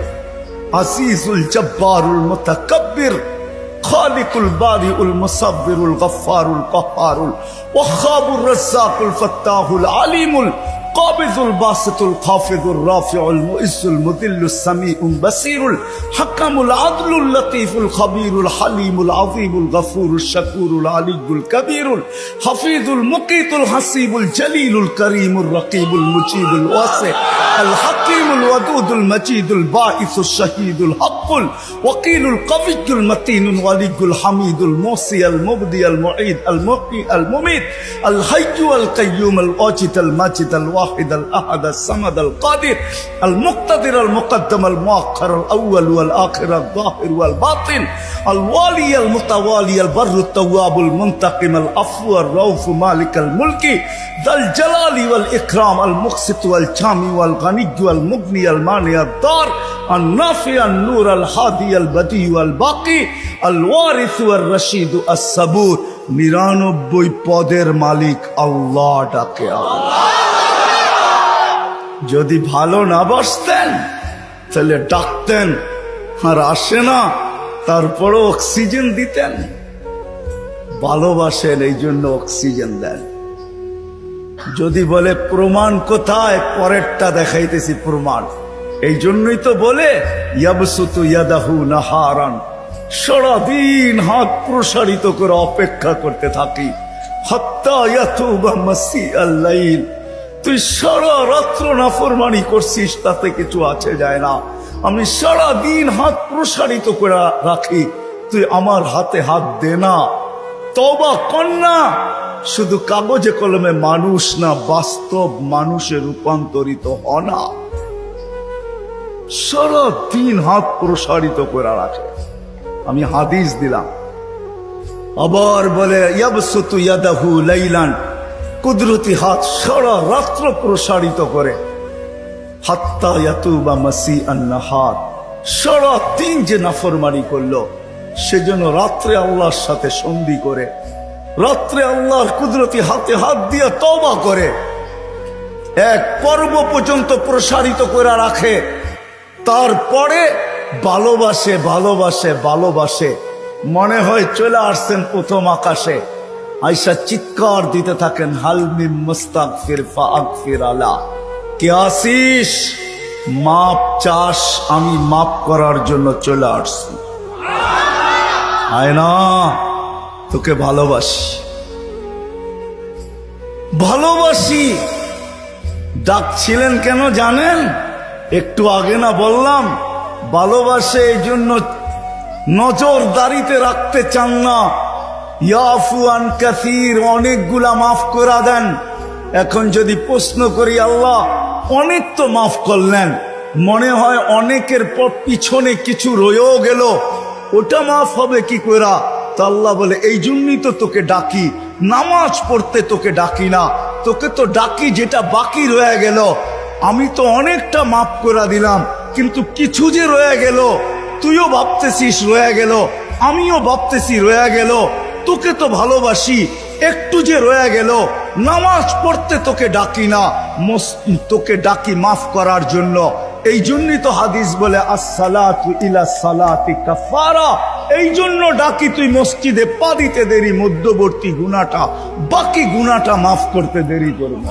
আজিজুল জব্বারুল মুতাকাব্বির, খালিকুল বারিউল মুসাব্বিরুল গফফারুল কহ্হারুল ওয়াহাবুর রাজ্জাকুল ফাত্তাহুল আলিমুল القابض الباسط الخافض الرافع المؤز المذل السميع البصير الحكم العدل اللطيف الخبير الحليم العظيم الغفور الشكور العلي الكبير الحفيظ المقيت الحسيب الجليل الكريم الرقيب المجيب الواسع الحكيم الودود المجيد الباعث الشهيد الحق الوكيل القوي المتين الولي الحميد الموصي المبدي المعيد المحيي المميت الحي القيوم الواجد الماجد الواحد الاحد الصمد القادر المقتدر المقدم المؤخر الاول والاخر الظاهر والباطن الوالي المتوالي البر التواب المنتقم العفو الرؤوف مالك الملك ذا الجلال والاكرام المقسط والجامع والغني والمغني المانع الضار النافع النور الهادي البديع والباقي الوارث والرشيد الصبور 99 পদের মালিক আল্লাহ ডাকে আল্লাহ। যদি ভালো না বাসতেন তাহলে ডাকতেন আর আসে না, তারপরও অক্সিজেন দিতেন। ভালোবাসেন এই জন্য অক্সিজেন দেন। যদি বলে প্রমাণ কোথায়, পরেরটা দেখাইতেছি প্রমাণ। এই জন্যই তো বলে ইয়াবসুতু ইয়াদাহু নাহারান, সারাদিন হাত প্রসারিত করে অপেক্ষা করতে থাকি। হাত্তা ইয়াতুবা মাসিআল লাইল, তুই সারা রাত্র নাফরমানি করছিস, তাতে কিছু আছে যায় না। আমি সারা দিন হাত প্রসারিত করে রাখি, তুই আমার হাতে হাত দে না, তওবা কর না। শুধু কাগজে কলমে মানুষ না, বাস্তব মানুষে রূপান্তরিত হ না। সারা দিন হাত প্রসারিত করে রাখে। আমি হাদিস দিলাম। আবার বলে ইয়াবসুতু ইয়াদাহু লাইলান, কুদরতি হাত সারা রাত্র প্রসারিত করে। হাত্তা ইয়াতুবা মাসিআন নাহার, সারা দিন যে নাফরমানি করলো সেজন্য রাত্রে আল্লাহর সাথে সন্ধি করে, রাত্রে আল্লাহর কুদরতি হাতে হাত দিয়ে তওবা করে, এক পর্ব পর্যন্ত প্রসারিত করে রাখে। তারপরে ভালোবাসে ভালোবাসে ভালোবাসে, মনে হয় চলে আসছেন প্রথম আকাশে। আয়সা চিৎকার দিতে থাকেন, হাল মিন মুস্তাগফির ফাগফির আলা, কে আসিস, মাপ চাস, আমি মাপ করার জন্য চলে আসছি। আয় না, তোকে ভালোবাসি ভালোবাসি। ডাকছিলেন কেন জানেন? একটু আগে না বললাম, ভালোবাসে এই জন্য নজরদারিতে রাখতে চান না। ইয়াফু আন কাসীর, অনেকগুলা মাফ করে দেন। এখন যদি প্রশ্ন করি, আল্লাহ অনেক তো মাফ করলেন, মনে হয় অনেকের পর পিছনে কিছু রয়েও গেল, ওটা মাফ হবে কি করে? তো আল্লাহ বলে, এই জন্যই তো তোকে ডাকি, নামাজ পড়তে তোকে ডাকি না, তোকে তো ডাকি যেটা বাকি রয়ে গেল। আমি তো অনেকটা মাফ করে দিলাম, কিন্তু কিছু যে রয়ে গেল, তুইও ভাবতেছিস রয়ে গেল, আমিও ভাবতেছি রয়ে গেল। তোকে তো ভালোবাসি, একটু যে রয়ে গেল, নামাজ পড়তে তোকে ডাকি না, তোকে ডাকি মাফ করার জন্য। এই জন্যই তো হাদিস বলে আসসালাতু ইলা সালাতি কাফারা, এই জন্য ডাকি তুই মসজিদে পা দিতে দেরি, মধ্যবর্তী গুনাহটা, বাকি গুনাহটা মাফ করতে দেরি করবে।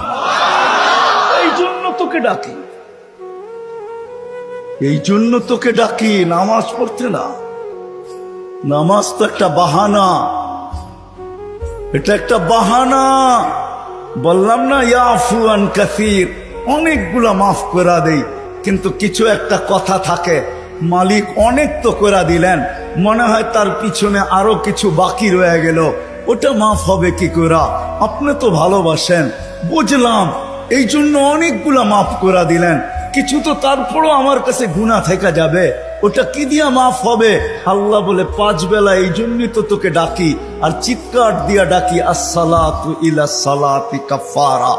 এই জন্য তোকে ডাকি, এই জন্য তোকে ডাকি, নামাজ পড়তে না। নামাজ তো একটা বাহানা, এটা একটা বাহানা। বললাম না ইয়াফু আন কাসীর, অনেকগুলা মাফ করে দেই, কিন্তু কিছু একটা কথা থাকে, মালিক অনেক তো করে দিলেন, মনে হয় তার পিছনে আরো কিছু বাকি রয়ে গেল, ওটা মাফ হবে কি করে? আপনি তো ভালোবাসেন, বুঝলাম, এই জন্য অনেকগুলা মাফ করে দিলেন, কিছু তো তারপরও আমার কাছে গুনাহ থেকে যাবে, ওটা কি দিয়া মাফ হবে? আল্লাহ বলে 5 বেলা এই জন্যই তো তোকে ডাকি, আর চিৎকার দিয়া ডাকি, আসসালাতু ইলা সালাতি কাফারা।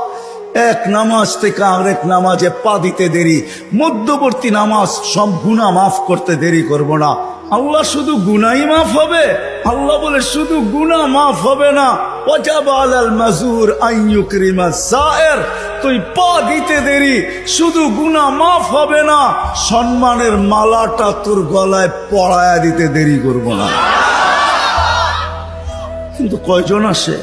এক নামাজ থেকে আরেক নামাজে পা দিতে দেরি, মধ্যবর্তী নামাজ সব গুনাহ মাফ করতে দেরি করব না। আল্লাহ শুধু গুনাহই মাফ হবে? আল্লাহ বলে শুধু গুনাহ মাফ হবে না, ওয়াজাবা আলাল মাজুর আন ইউকরিমা সায়ের, তুই পা দিতে দেরি, শুধু গুনাহ মাফ হবে না, সম্মানের মালাটা তোর গলায় পরায়া দিতে দেরি করব না। কিন্তু কয়জন আসে?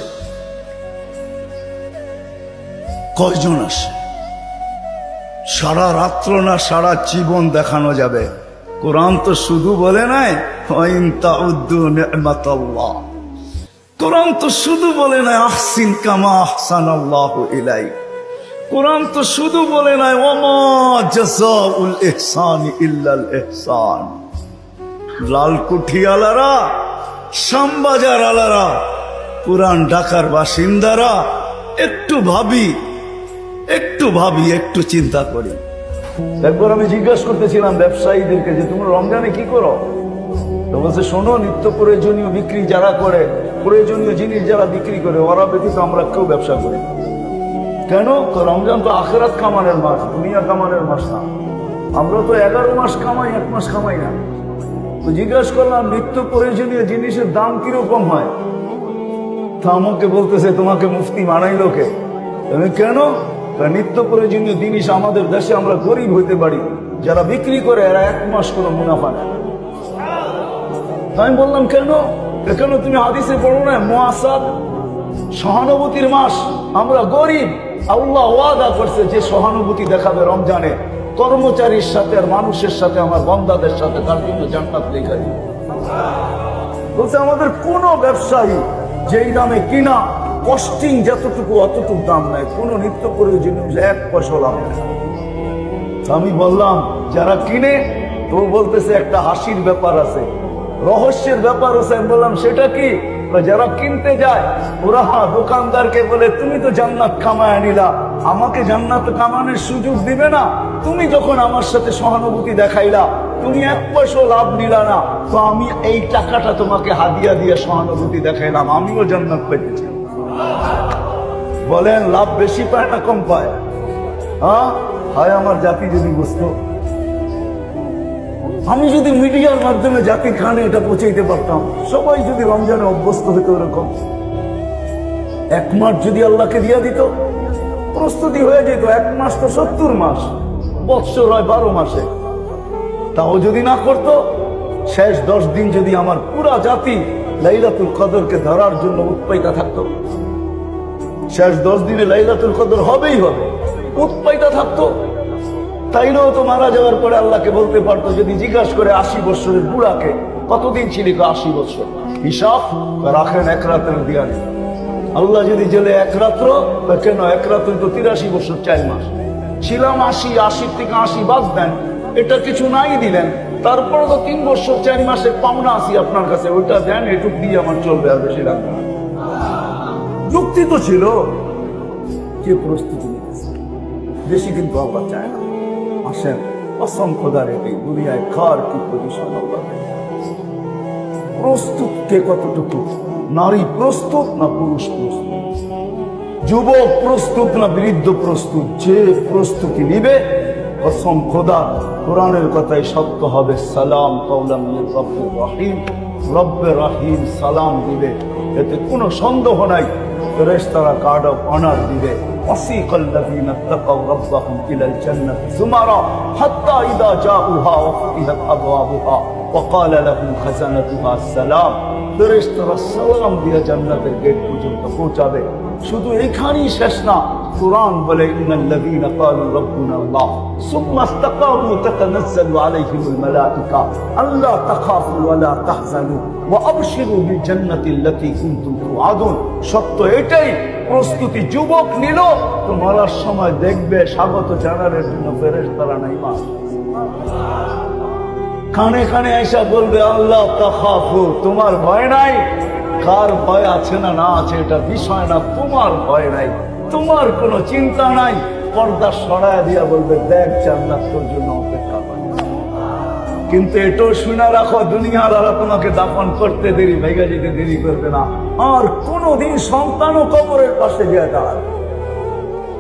কয়জন আসে? সারা রাত্র না সারা জীবন দেখানো যাবে। কোরআন তো শুধু বলে নাই ওয়াইন তাউদ্দু নি'মাতাল্লাহ, কোরআন তো শুধু বলে নাই আহসিন কামা আহসানাল্লাহু ইলাইক, কোরআন তো শুধু বলে নাই ওয়ামা জাযাউল ইহসানি ইল্লাল ইহসান। লালকুঠি আলারা, শ্যামবাজার আলারা, পুরান ঢাকার বাসিন্দারা একটু ভাবি, একটু চিন্তা করি। একবার আমি জিজ্ঞাসা করতেছিলাম ব্যবসায়ীদেরকে যে তোমরা রমজানে কি করো? তো বলছে শোনো, নিত্য প্রয়োজনীয় বিক্রি যারা করে, প্রয়োজনীয় জিনিস যারা বিক্রি করে ওরা ব্যতীত আমরা কেউ ব্যবসা করি। কেন? রমজান তো আখিরাত কামানের মাস, দুনিয়া কামানের মাস না। আমরা তো 11 মাস কামাই, 1 মাস কামাই না। তো জিজ্ঞাসা করলাম নিত্য প্রয়োজনীয় জিনিসের দাম কিরকম হয়? তা আমাকে বলতেছে তোমাকে মুফতি বানাইলো কে? আমি কেন? নিত্য প্রয়োজনীয় জিনিস আমাদের দেশে আমরা গরিব হইতে পারি, যারা বিক্রি করে এরা 1 মাস কোনো মুনাফা নেয়। আমি বললাম কেন? কেন তুমি হাদিসে পড়ো না মুআসাদ, সহানুভূতির মাস, আমরা গরিব, আল্লাহ ওয়াদা করছে যে সহানুভূতি দেখাবে রমজানে কর্মচারীর সাথে আর মানুষের সাথে, আমার বান্দাদের সাথে, তার জন্য জান্নাত লেখা দিবে। বলছে আমাদের কোন ব্যবসায়ী যেই দামে কিনা কস্টিং যতটুকু অতটুকু দাম নেয়, কোন নিত্য প্রয়োজনীয় 1 পয়সা লাভ নেয়। আমি বললাম যারা কিনে, তো বলতেছে একটা হাসির ব্যাপার আছে, রহস্যের ব্যাপার আছে। আমি বললাম সেটা কি? যারা কিনতে যায় ওরা দোকানদারকে বলে তুমি তো জান্নাত কামায় নিলা, আমাকে জান্নাত কামানোর সুযোগ দিবে না? তুমি যখন আমার সাথে সহানুভূতি দেখাইলা, তুমি 1 পয়সা লাভ নিলা না, তো আমি এই টাকাটা তোমাকে হাদিয়া দিয়ে সহানুভূতি দেখাইলাম, আমিও জান্নাত পেয়েছি। বলেন লাভ বেশি পায় না কম পায়? হায় আমার জাতি যদি বুঝতো, আমি যদি মিডিয়ার মাধ্যমে জাতির কানে এটা পৌঁছাইতে পারতাম, সবাই যদি রমজানে অভ্যস্ত হইতো এরকম, 1 মাস যদি আল্লাহকে দিয়া দিত, প্রস্তুতি হয়ে যেত। 1 মাস তো 70 মাস, বৎসর হয় 12 মাসে। তাও যদি না করত, শেষ 10 দিন যদি আমার পুরা জাতি লাইলাতুল কদরকে ধরার জন্য উৎপাইতা থাকতো, শেষ 10 দিনে লাইলাতুল কদর হবেই হবে, উৎপাইতা থাকতো, তাইলেও তো মারা যাওয়ার পরে আল্লাহকে বলতে পারতো, যদি জিজ্ঞাসা করে 80 বছরের বুড়াকে কতদিন ছিলি, 80 বছর, হিসাব রাখেন 1 রাতের দিয়া নেই। আল্লাহ যদি জেলে 1 রাত্র, কেন 1 রাত্র তো 83 বছর 4 মাস ছিলাম, 80 থেকে 80 বাদ দেন, এটা কিছু নাই দিলেন, তারপরে তো 3 বছর 4 মাসের পাওনা আসি আপনার কাছে, ওইটা দেন, এটুক দিয়ে আমার চলবে, আর বেশি লাগবে না। যুক্তি তো ছিল। যে প্রস্তুতি নিতেছে বেশি কিন্তু আল্লাহ চায় না। আসেন অসংখ্য দ্বারে দুনিয়ায় কার কি পজিশন, প্রস্তুত কে কতটুকু? নারী প্রস্তুত না পুরুষ প্রস্তুত? যুবক প্রস্তুত না বৃদ্ধ প্রস্তুত? যে প্রস্তুতি নিবে কসম খোদা কোরআনের কথাই সত্য হবে। সালাম কাওলাম মির রব্বির রহিম, রব্বে রহিম সালাম দিবে, এতে কোনো সন্দেহ নাই। ফেরেশতারা গার্ড অফ অনার দিবে। ওয়াসিকাল্লাযীনা তাকাউ রাব্বাহুম ইলাল জান্নাতি যুমারা হাত্তা ইযা জাউহা ওয়া ফুতিহাত আবওয়াবুহা ওয়া ক্বালা লাহুম খাজানাতুহা সালাম। ফেরেশতারা সালাম দিয়ে জান্নাতের গেট পর্যন্ত পৌঁছাবে। শুধু এখানেই শেষ না, কুরআন বলে ইন্নাল্লাযীনা ক্বালু রাব্বুনা আল্লাহ সুম্মা ইসতাকামু তাতানাজ্জালু আলাইহিমুল মালায়েকা আল্লা তাখাফু ওয়া লা তাহজানু ওয়া আবশিরু বিল জান্নাতিল্লাতী কুনতুম তুআদুন। সত্য এটাই, প্রস্তুতি যুবক নিল তো মরার সময় দেখবে স্বাগত জানানোর জন্য ফেরেশতারা নাইমা কানে কানে এসে বলবে আল্লাহ তাখাফু, তোমার ভয় নাই। কার ভয় আছে না না আছে এটা বিষয় না, তোমার ভয় নাই, তোমার কোনো চিন্তা নাই। পর্দা সরায় দিয়া বলবে দেখ জান্নাত তোর জন্য অপেক্ষা করে। কিন্তু এটাও শুনে রাখো, দুনিয়ার আলা তোমাকে দাফন করতে দেরি, ভেঙে যেতে দেরি করবে না। আর কোনদিন সন্তানও কবরের পাশে গিয়ে দাঁড়াবে।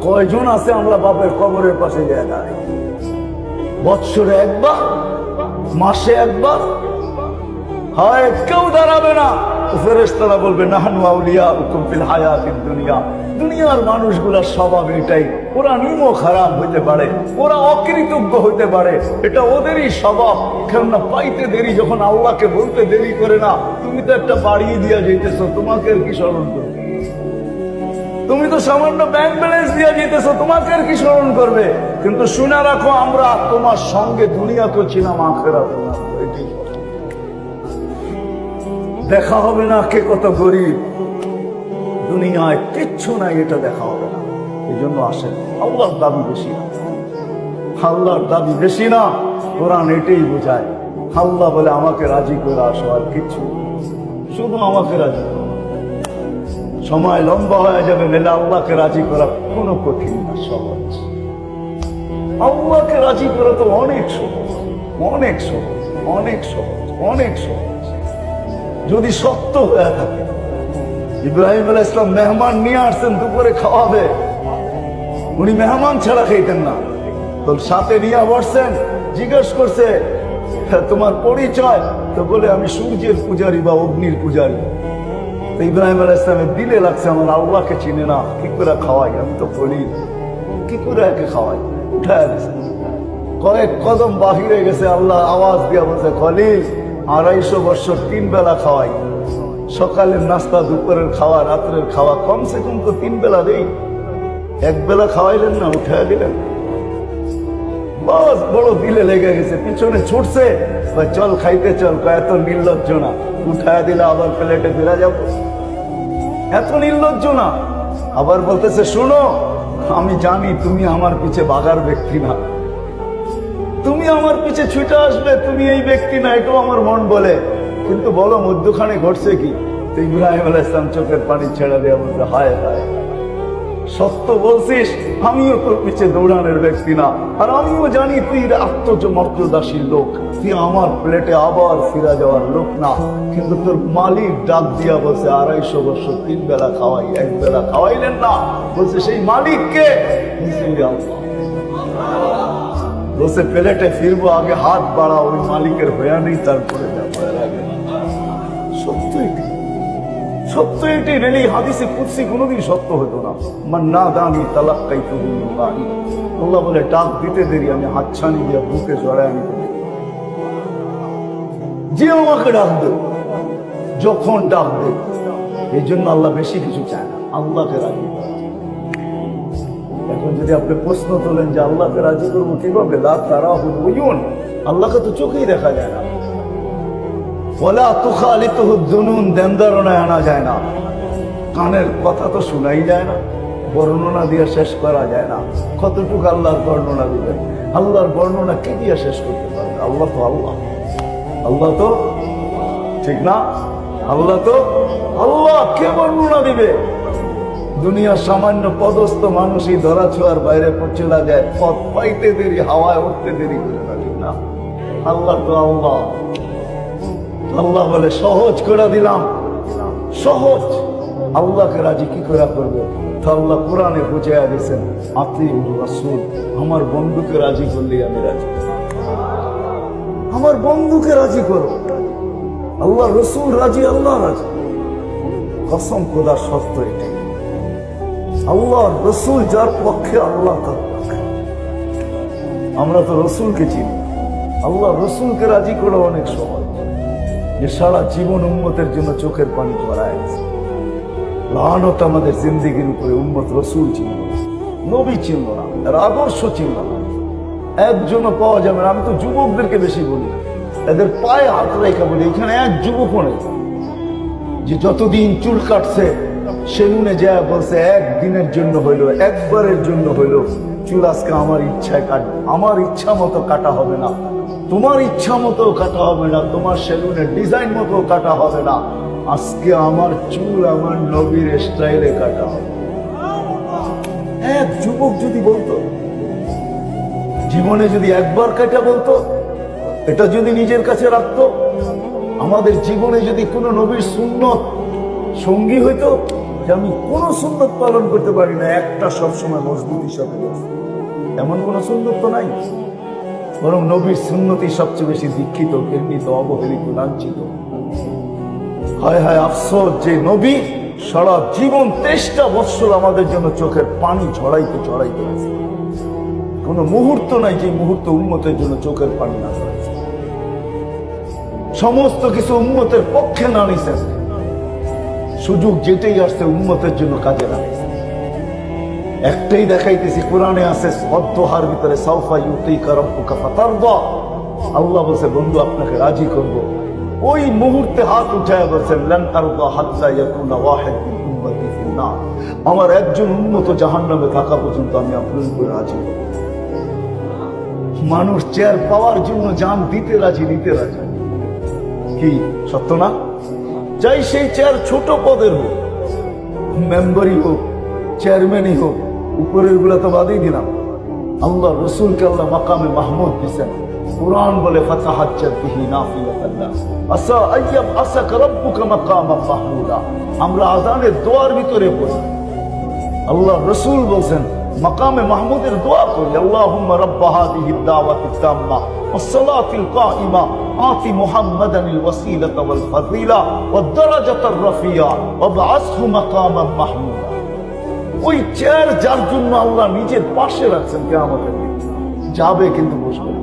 কয়জন আছে আমরা বাপের কবরের পাশে গিয়ে দাঁড়াই? বৎসরে একবার, মাসে একবার, হয় কেউ দাঁড়াবে না। ফেরেশতারা বলবে নাহনু আউলিয়াউকুম ফিল হায়াতিদ দুনিয়া। দুনিয়ার মানুষগুলোর স্বভাব এটাই, ওরা নিমো খারাপ হইতে পারে, ওরা অকৃতজ্ঞ হইতে পারে, এটা ওদেরই স্বভাব। কেননা পাইতে দেরি, যখন আল্লাহকে বলতে দেরি করে না। তুমি তো একটা বাড়িয়ে দিয়া যেতেছো, তোমাকে আর কি স্মরণ করবে? তুমি তো সামান্য ব্যাংক ব্যালেন্স দিয়া যেতেছো, তোমাকে আর কি স্মরণ করবে? কিন্তু শুনে রাখো, আমরা তোমার সঙ্গে দুনিয়াতেও ছিলাম, আখেরাতেও না। এটাই দেখা হবে না কে কত গরিব, দুনিয়ায় কিচ্ছু নাই, এটা দেখা হবে না। এই জন্য আসেন, আল্লাহর দাবি বেশি না, আল্লাহর দাবি বেশি না। কোরআন এটাই বোঝায়। আল্লাহ বলে আমাকে রাজি করে আসো, আর কিচ্ছু, শুধু আমাকে রাজি করো। সময় লম্বা হয়ে যাবে, মেলে আল্লাহকে রাজি করা কোনো কঠিন না, সহজ। আল্লাহকে রাজি করা তো অনেক সহজ, অনেক সহজ, অনেক সহজ, অনেক সহজ, যদি সত্য হয়ে থাকে। ইব্রাহিম আলাইহিস সালাম মেহমান নিয়ে আসছেন, দুপুরে খাওয়াবে, উনি মেহমান ছাড়া খাইতেন না। তো সাথে নিয়ে বসছেন, জিজ্ঞেস করছে তোমার পরিচয়, তো বলে আমি সূর্যের পূজারী বা অগ্নির পূজারী। তো ইব্রাহিম আলাইহিস সালামের দিলে লাগছে আমার আল্লাহকে চিনে না, কি করে খাওয়াই, আমি তো বলি কি করে একে খাওয়াই। উঠায় গেছে, কয়েক কদম বাহিরে গেছে, আল্লাহ আওয়াজ দিয়া বলছে খলিল 250 বছর 3 বেলা খাওয়াই, সকালের নাস্তা, দুপুরের খাওয়া, রাত্রের খাওয়া, কমসে কম তো 3 বেলা দেই, 1 বেলা খাওয়াইলেন না, উঠায় দিলেন। বাস বড় দিলে লেগে গেছে, পিছনে ছুটছে, চল খাইতে চল, এত নির্লজ্জ না, উঠায় দিলে আবার প্লেটে ফেরা যাব, এত নির্লজ্জ না। আবার বলতেছে শোনো, আমি জানি তুমি আমার পিছে বাগার ব্যক্তি না, তুমি আমার পিছে ছুটে আসবে, তুমি এই ব্যক্তি না, এটাও আমার মন বলে, কিন্তু বলো মধ্যখানে ঘটছে কি। তো ইব্রাহিম আলাইহিস সালাম চোখের পানি ছেড়ে দেওয়া বলতে, হায় হায়, সত্য বলছিস, আমিও তোর পিছে দৌড়ানোর ব্যক্তি না, আর আমিও জানি তুই আত্মমর্যাদাশীল লোক, তুই আমার প্লেটে আবার ফিরে যাওয়ার লোক না, কিন্তু তোর মালিক ডাক দিয়া বলছে 250 বছর 3 বেলা খাওয়াই, 1 বেলা খাওয়াইলেন না, বলছে সেই মালিককে বলছে প্লেটে ফিরবো, আগে হাত বাড়া, ওই মালিকের হইয়া নেই, তারপরে সত্য এটি, সত্য এটি রেলি হাদিসে কুদসি কোনোদিন সত্য হতো না। মান না দানি তালাক্কাইতু বিল্লাহি, আল্লাহ বলে ডাক দিতে দেরি, আমি হাতছানি দিয়ে বুকে জড়ায় আনতে দেরি, যে আমাকে ডাকবে যখন ডাকবে। এই জন্য আল্লাহ বেশি কিছু চায় না, আল্লাহকে রাজি করা। এখন যদি আপনি প্রশ্ন তোলেন যে আল্লাহকে রাজি করবো কিভাবে, লা তারাহুল উয়ুন, আল্লাহকে তো চোখেই দেখা যায় না, ওয়ালা তুখালিতুহু যুনুন, দেনদারনায় আনা যায় না, কানের কথা তো শোনাই যায় না, বর্ণনা দিয়ে শেষ করা যায় না। কতটুকু আল্লাহর বর্ণনা দিবেন, আল্লাহর বর্ণনা কি দিয়ে শেষ করতে পারবে? আল্লাহ তো আল্লাহ, আল্লাহ তো, ঠিক না, আল্লাহ তো আল্লাহ, কে বর্ণনা দিবে? দুনিয়ার সামান্য পদস্থ মানুষই ধরা ছোঁয়ার বাইরে চলে যায়, পথ পাইতে দেরি, হাওয়ায় উঠতে দেরি করে না, ঠিক না? আল্লাহ তো আল্লাহ। আল্লাহ বলে সহজ করে দিলাম, সহজ। আল্লাহকে রাজি কি করে করবে? তো আল্লাহ কোরআনে বুঝাইয়া দিয়েছেন, আতিউর রাসূল, আমার বন্ধুকে রাজি করলেই আমি রাজি, আমার বন্ধুকে রাজি করো। আল্লাহ রসুল রাজি, আল্লাহ রাজি, কসম খোদার সত্য এটাই। আল্লাহ রসুল যার পক্ষে, আল্লাহ তার পক্ষে। আমরা তো রসুলকে চিনি, আল্লাহ রসুলকে রাজি করা অনেক সহজ। যে সারা জীবন উম্মতের জন্য চোখের পানি ভরায় গেছে, লানত আমাদের জিন্দিগির উপরে। উম্মত রসুল চিনল না, নবী চিনল না, তার আদর্শ চিনল না, একজনও পাওয়া যাবে না। আমি তো যুবকদেরকে বেশি বলি, এদের পায়ে হাত রেখা বলি, এখানে এক যুবক নেই যে যতদিন চুল কাটছে সেলুনে যায় বলছে একদিনের জন্য হইলো, একবারের জন্য হইলো চুল আজকে আমার ইচ্ছায় কাটবে। আমার ইচ্ছা মতো কাটা হবে না, তোমার ইচ্ছা মতো কাটা হবে না, তোমার সেলুনের ডিজাইন মতো কাটা হবে না, আজকে আমার চুল আমার নবীর স্টাইলে কাটা হবে। এক যুবক যদি বলতো, জীবনে যদি একবার কাটা বলতো, এটা যদি নিজের কাছে রাখতো, আমাদের জীবনে যদি কোনো নবীর সুন্নত সঙ্গী হইতো, যে আমি কোনো সুন্নত পালন করতে পারি না, একটা সবসময় মজবুতির সাথে, এমন কোন সুন্নত তো নাই। বরং নবীর সুন্নতি সবচেয়ে বেশি দীক্ষিত, ঘৃণিত, অবহেলিত, লাঞ্ছিত। হায় হায় আফসোস, যে নবী সারা জীবন 23টা বৎসর আমাদের জন্য চোখের পানি ঝরাইতে ঝরাইতে গেছে, কোন মুহূর্ত নাই যে মুহূর্ত উম্মতের জন্য চোখের পানি না ঝরাইছে। সমস্ত কিছু উম্মতের পক্ষে না নিছেন, সুযোগ যেটাই আসছে উম্মতের জন্য কাজে লাগাইছে। একটাই দেখাইতেছি, কোরআনে আছে অধ্যহার ভিতরে সাউফা ইউতিকা রাব্বুকা ফাতারদা। আল্লাহ বলছে বন্ধু আপনাকে রাজি করব। ওই মুহূর্তে হাত উঠায় বলছেন লান আরদা হাত্তা ইয়াকুনা ওয়াহিদ মিন উম্মতি ফিন্নার, আমার একজন উম্মত জাহান্নামে থাকা পর্যন্ত আমি আপনার উপর রাজি হব। মানুষ চেয়ার পাওয়ার জন্য জান দিতে রাজি, নিতে রাজি। কি সত্য না? চাই সেই চেয়ার ছোট পদের হোক, মেম্বারই হোক, চেয়ারম্যানই হোক, উপরের গুলা তো বাদই দিলাম। আল্লাহ রসুলকে আল্লাহ মাকামে মাহমুদ দিচ্ছেন। কুরআন বলে ফাতাহাজ্জাত বিহি নাফিলাতান লাক আসা আইয়াব আসাকা রাব্বুকা মাকামান মাহমুদা। আমরা আযানের দোয়ার ভিতরে পড়ি, আল্লাহ রসুল বলছেন মাকামে মাহমুদের দোয়া করি, আল্লাহুম্মা রাব্বা হাযিহিদ দাওয়াতিত তাম্মা ওয়াস সালাতিল কাইমা আতি মুহাম্মাদানিল ওয়াসিলাতা ওয়াল ফাযিলা ওয়াদ দারাজাতার রাফিয়া ওয়াবআসহু মাকামান মাহমুদা। ওই চেয়ার যার জন্য আল্লাহ নিজের পাশে রাখছেন কিয়ামতের দিন, যাবে কিন্তু বসবে না,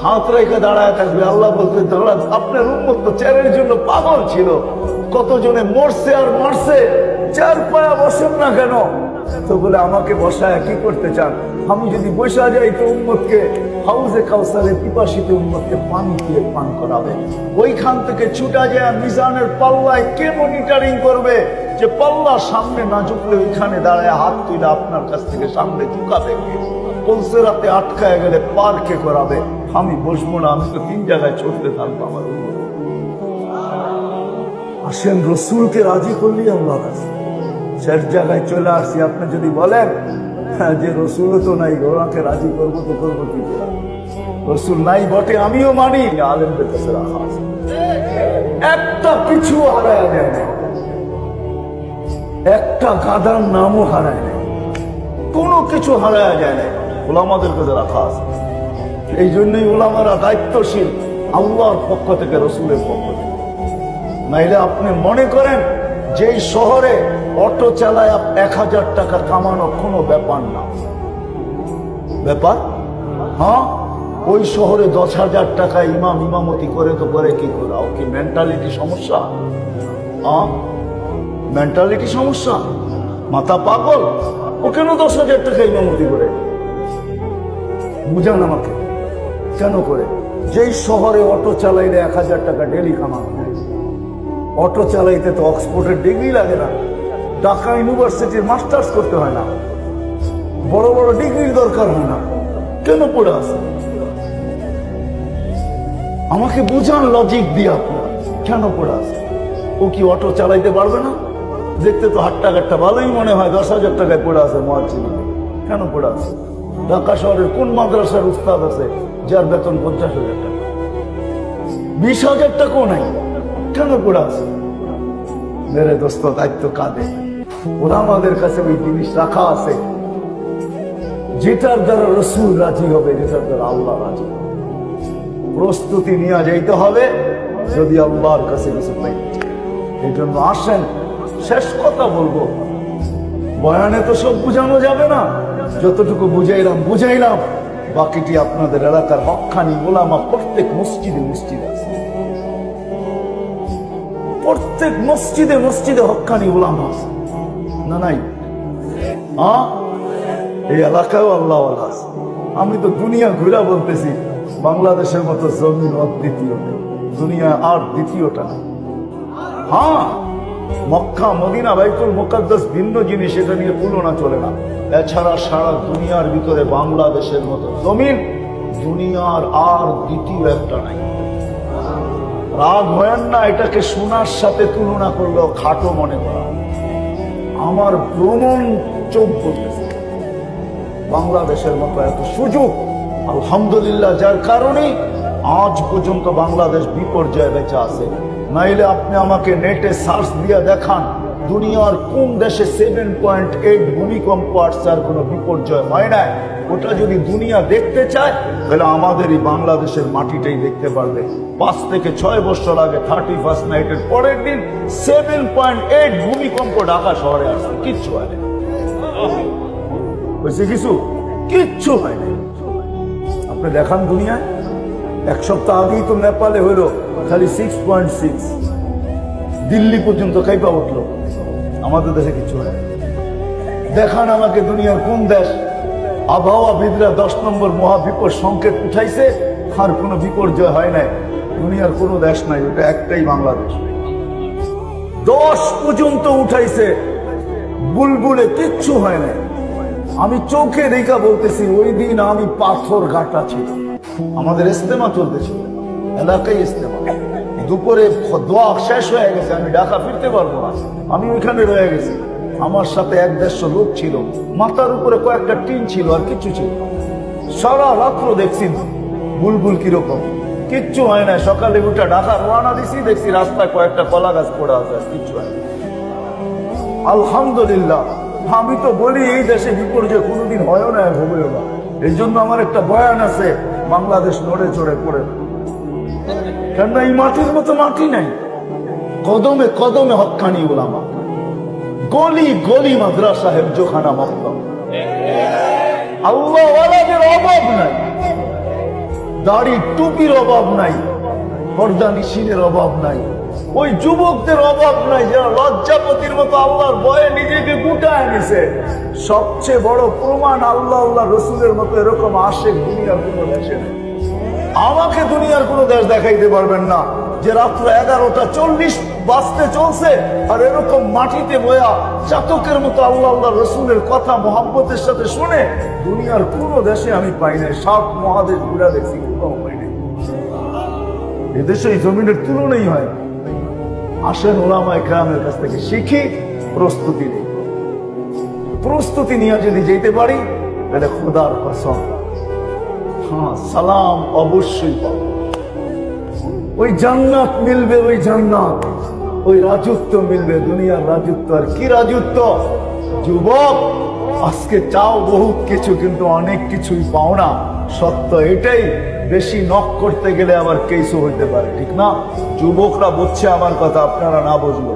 হাত রেখে দাঁড়ায় থাকবে। আল্লাহ বলতে দাঁড়া, আপনার উম্মত তো চেয়ারের জন্য পাগল ছিল, কতজনে মরছে আর মারছে, চেয়ার পায়া বসেন না কেন? তো বলে আমাকে বসায় কি করতে চান? আমি যদি বসা যাই তো উম্মতকে হাউজে কাউসারে পিপাসিত উম্মতকে পানি দিয়ে পান করাবে। ওইখান থেকে ছুটা যায় মিজানের পাল্লায় কে মনিটরিং করবে যে পাল্লা সামনে না ঝুঁকলে ওইখানে দাঁড়ায় হাত তুলে আপনার কাছ থেকে সামনে ঝুঁকাবে? পলসেরাতে আটকায় গেলে পার্কে করাবে। আমি বসবো না, আমি তো 3 জায়গায় ছুটতে থাকবো আমার উম্মত। আসেন রসুলকে রাজি করলি আল্লাহ কাছে, শেষ জায়গায় চলে আসছি। আপনি যদি বলেন যে রসুল তো নাই, ওনাকে রাজি করবো তো করবো কি? রসুল নাই বটে, আমিও মানি, আলেমদের কাছে রাখা আছে। একটা কিছু হারায় যায় না, একটা গাদার নামও হারায় না, কোনো কিছু হারায় যায় না, ওলামাদের কাছে রাখা আছে। এই জন্যই ওলামারা দায়িত্বশীল আল্লাহর পক্ষ থেকে, রসুলের পক্ষ থেকে। নাইলে আপনি মনে করেন যে শহরে অটো চালায় 1000 টাকা কামানো কোনো ব্যাপার না, ব্যাপার? হ্যাঁ, ওই শহরে 10,000 টাকা ইমামতি করে তো করে কি করে? ও কি মেন্টালিটি সমস্যা? হ্যাঁ, মেন্টালিটি সমস্যা, মাথা পাগল। ও কেন 10,000 টাকা ইমামতি করে? বুঝান আমাকে, কেন করে? যেই শহরে অটো চালাইলে 1000 টাকা ডেলি কামানো, অটো চালাইতে তো অক্সফোর্ডের ডিগ্রি লাগে না, ঢাকা ইউনিভার্সিটির মাস্টার্স করতে হয় না, বড় বড় ডিগ্রির দরকার হয় না, কেন পড়ে আছে? আমাকে বুঝান লজিক দিয়ে আপনার, কেন পড়ে আছে? ও কি অটো চালাইতে পারবে না? দেখতে তো হাট্টাঘাটটা ভালোই মনে হয়, 10,000 টাকায় পড়ে আছে মুয়াজ্জিন, কেন পড়ে আছে? ঢাকা শহরের কোন মাদ্রাসার উস্তাদ আছে যার বেতন 50,000 টাকা? 20,000 টাকাও নাই, কেন পড়ে আছে? মেরে দোস্ত, দায়িত্ব কাঁদে। ওরা আমাদের কাছে ওই জিনিস রাখা আছে যেটার দ্বারা রসুল রাজি হবে, যেটার দ্বারা আল্লাহ রাজি হবে। প্রস্তুতি নিয়ে যাইতে হবে যদি আল্লাহর কাছে কিছু পাই। এই জন্য আসেন, শেষ কথা বলবো, বয়ানে তো সব বুঝানো যাবে না, যতটুকু বুঝাইলাম, বাকিটি আপনাদের এলাকার হক্কানি ওলামা প্রত্যেক মসজিদে আছে, প্রত্যেক মসজিদে হক্কানি ওলামা আছে না? নাই? এই এলাকায়ও আল্লাহ আছে। আমি তো দুনিয়া ঘুরা বলতেছি, বাংলাদেশের মতো জমিন অদ্বিতীয়, দুনিয়া আর দ্বিতীয়টা না। হ্যাঁ, মক্কা মদিনা বাইতুল মুকাদ্দাস ভিন্ন জিনিস, এটা নিয়ে তুলনা চলে না। এছাড়া সারা দুনিয়ার ভিতরে বাংলাদেশের মতো জমিন দুনিয়ার আর দ্বিতীয় একটা নাই। রাগ হয় না, এটাকে সোনার সাথে তুলনা করলেও খাটো মনে করা। আমার ভ্রমণ চোখ করতেছে, বাংলাদেশের মতো এত সুযোগ আলহামদুলিল্লাহ, যার কারণে আজ পর্যন্ত বাংলাদেশ বিপর্যয়ে বেঁচে আছে। নাইলে আপনি আমাকে নেটে সার্চ দিয়ে দেখান দুনিয়ার কোন দেশে 7.8 ভূমিকম্প আসছে আর কোনো বিপর্যয় হয় না। ওটা যদি দুনিয়া দেখতে চায় তাহলে আমাদের এই বাংলাদেশের মাটিটাই দেখতে পারবে। 5 থেকে 6 বছর আগে 31st নাইটের পরের দিন 7.8 ভূমিকম্প ঢাকা শহরে আসছে, কিচ্ছু হয় না। হয়েছে কিছু? কিচ্ছু হয় না। আপনি দেখান দুনিয়ায়, 1 সপ্তাহ আগেই তো নেপালে হইল খালি 6.6, দিল্লি পর্যন্ত কাইপা উঠলো, আমাদের দেশে কিচ্ছু হয় না। দেখান আমাকে দুনিয়ার কোন দেশ আবহাওয়াবিদরা 10 নম্বর মহাবিপদ সংকেত উঠাইছে, আর কোনো বিপর্যয় হয় নাই। দুনিয়ার কোনো দেশ নাই, ওটা একটাই বাংলাদেশ। 10 পর্যন্ত উঠাইছে, বুলবুলে কিচ্ছু হয় নাই। আমি চোখে দেখা বলতেছি, ওই দিন আমি পাথর ঘাটা ছিল, আমাদের ইস্তেমা চলতেছিল, এলাকায় ইস্তেমা। দুপুরে দোয়া শেষ হয়ে গেছে, আমি ঢাকা ফিরতে পারবো না, আমি ওইখানে রয়ে গেছি। আমার সাথে 1-150 লোক ছিল, মাথার উপরে কয়েকটা টিন ছিল, আর কিচ্ছু ছিল। সারা রাত্র দেখছি বুলবুল কিরকম, কিচ্ছু হয় না। সকালে উঠে ঢাকা রওনা দিছি, দেখছি রাস্তায় কয়েকটা কলা গাছ পড়ে আছে, আর কিচ্ছু হয় না। আলহামদুলিল্লাহ। আমি তো বলি এই দেশে বিপর্যয় কোনোদিন হয়ও না, হবেও না। এই জন্য আমার একটা বয়ান আছে, বাংলাদেশ নড়ে চড়ে পড়ে, কেননা এই মাটির মতো মাটি নাই। কদমে কদমে হক্কানি উলামা, গলি গলি মাদ্রাসা হেফজোখানা মক্তব, আল্লাহওয়ালাদের অভাব নাই, দাড়ি টুপির অভাব নাই, পর্দা নিশিনের অভাব নাই, ওই যুবকদের অভাব নাই যারা লজ্জাপতির মতো আল্লাহর ভয়ে নিজেকে গুটায় নিছে। সবচেয়ে বড় প্রমাণ, আল্লাহ রসুলের মতো এরকম আশেক দুনিয়ার কোনো দেশে নেই। আমাকে দুনিয়ার কোনো দেশ দেখাইতে পারবেন না যে রাত্র 11:40 বাজতে চলছে আর এরকম মাটিতে বয়া চাতকের মতো আল্লাহ রসুলের কথা মোহাম্মতের সাথে শুনে। দুনিয়ার কোনো দেশে আমি পাই নাই। 7 মহাদেশ ঘুরা দেখছি, কোথাও পাই নাই। এদেশে এই জমিনের তুলনাই হয় না। আসেন ওলামায়ে কেরামের কাছ থেকে শিখি, প্রস্তুতি নেই। প্রস্তুতি নিয়ে যদি যেতে পারি তাহলে খোদার কসম, হ্যাঁ, সালাম অবশ্যই পাবো। ওই জান্নাত মিলবে, ওই জান্নাত, ওই রাজত্ব মিলবে। দুনিয়ার রাজত্ব আর কি রাজত্ব? যুবক, আজকে চাও বহুত কিছু, কিন্তু অনেক কিছুই পাও না। সত্য এটাই। বেশি নক করতে গেলে আবার কেসও হইতে পারে, ঠিক না? যুবকরা বুঝছে আমার কথা, আপনারা না বুঝলো,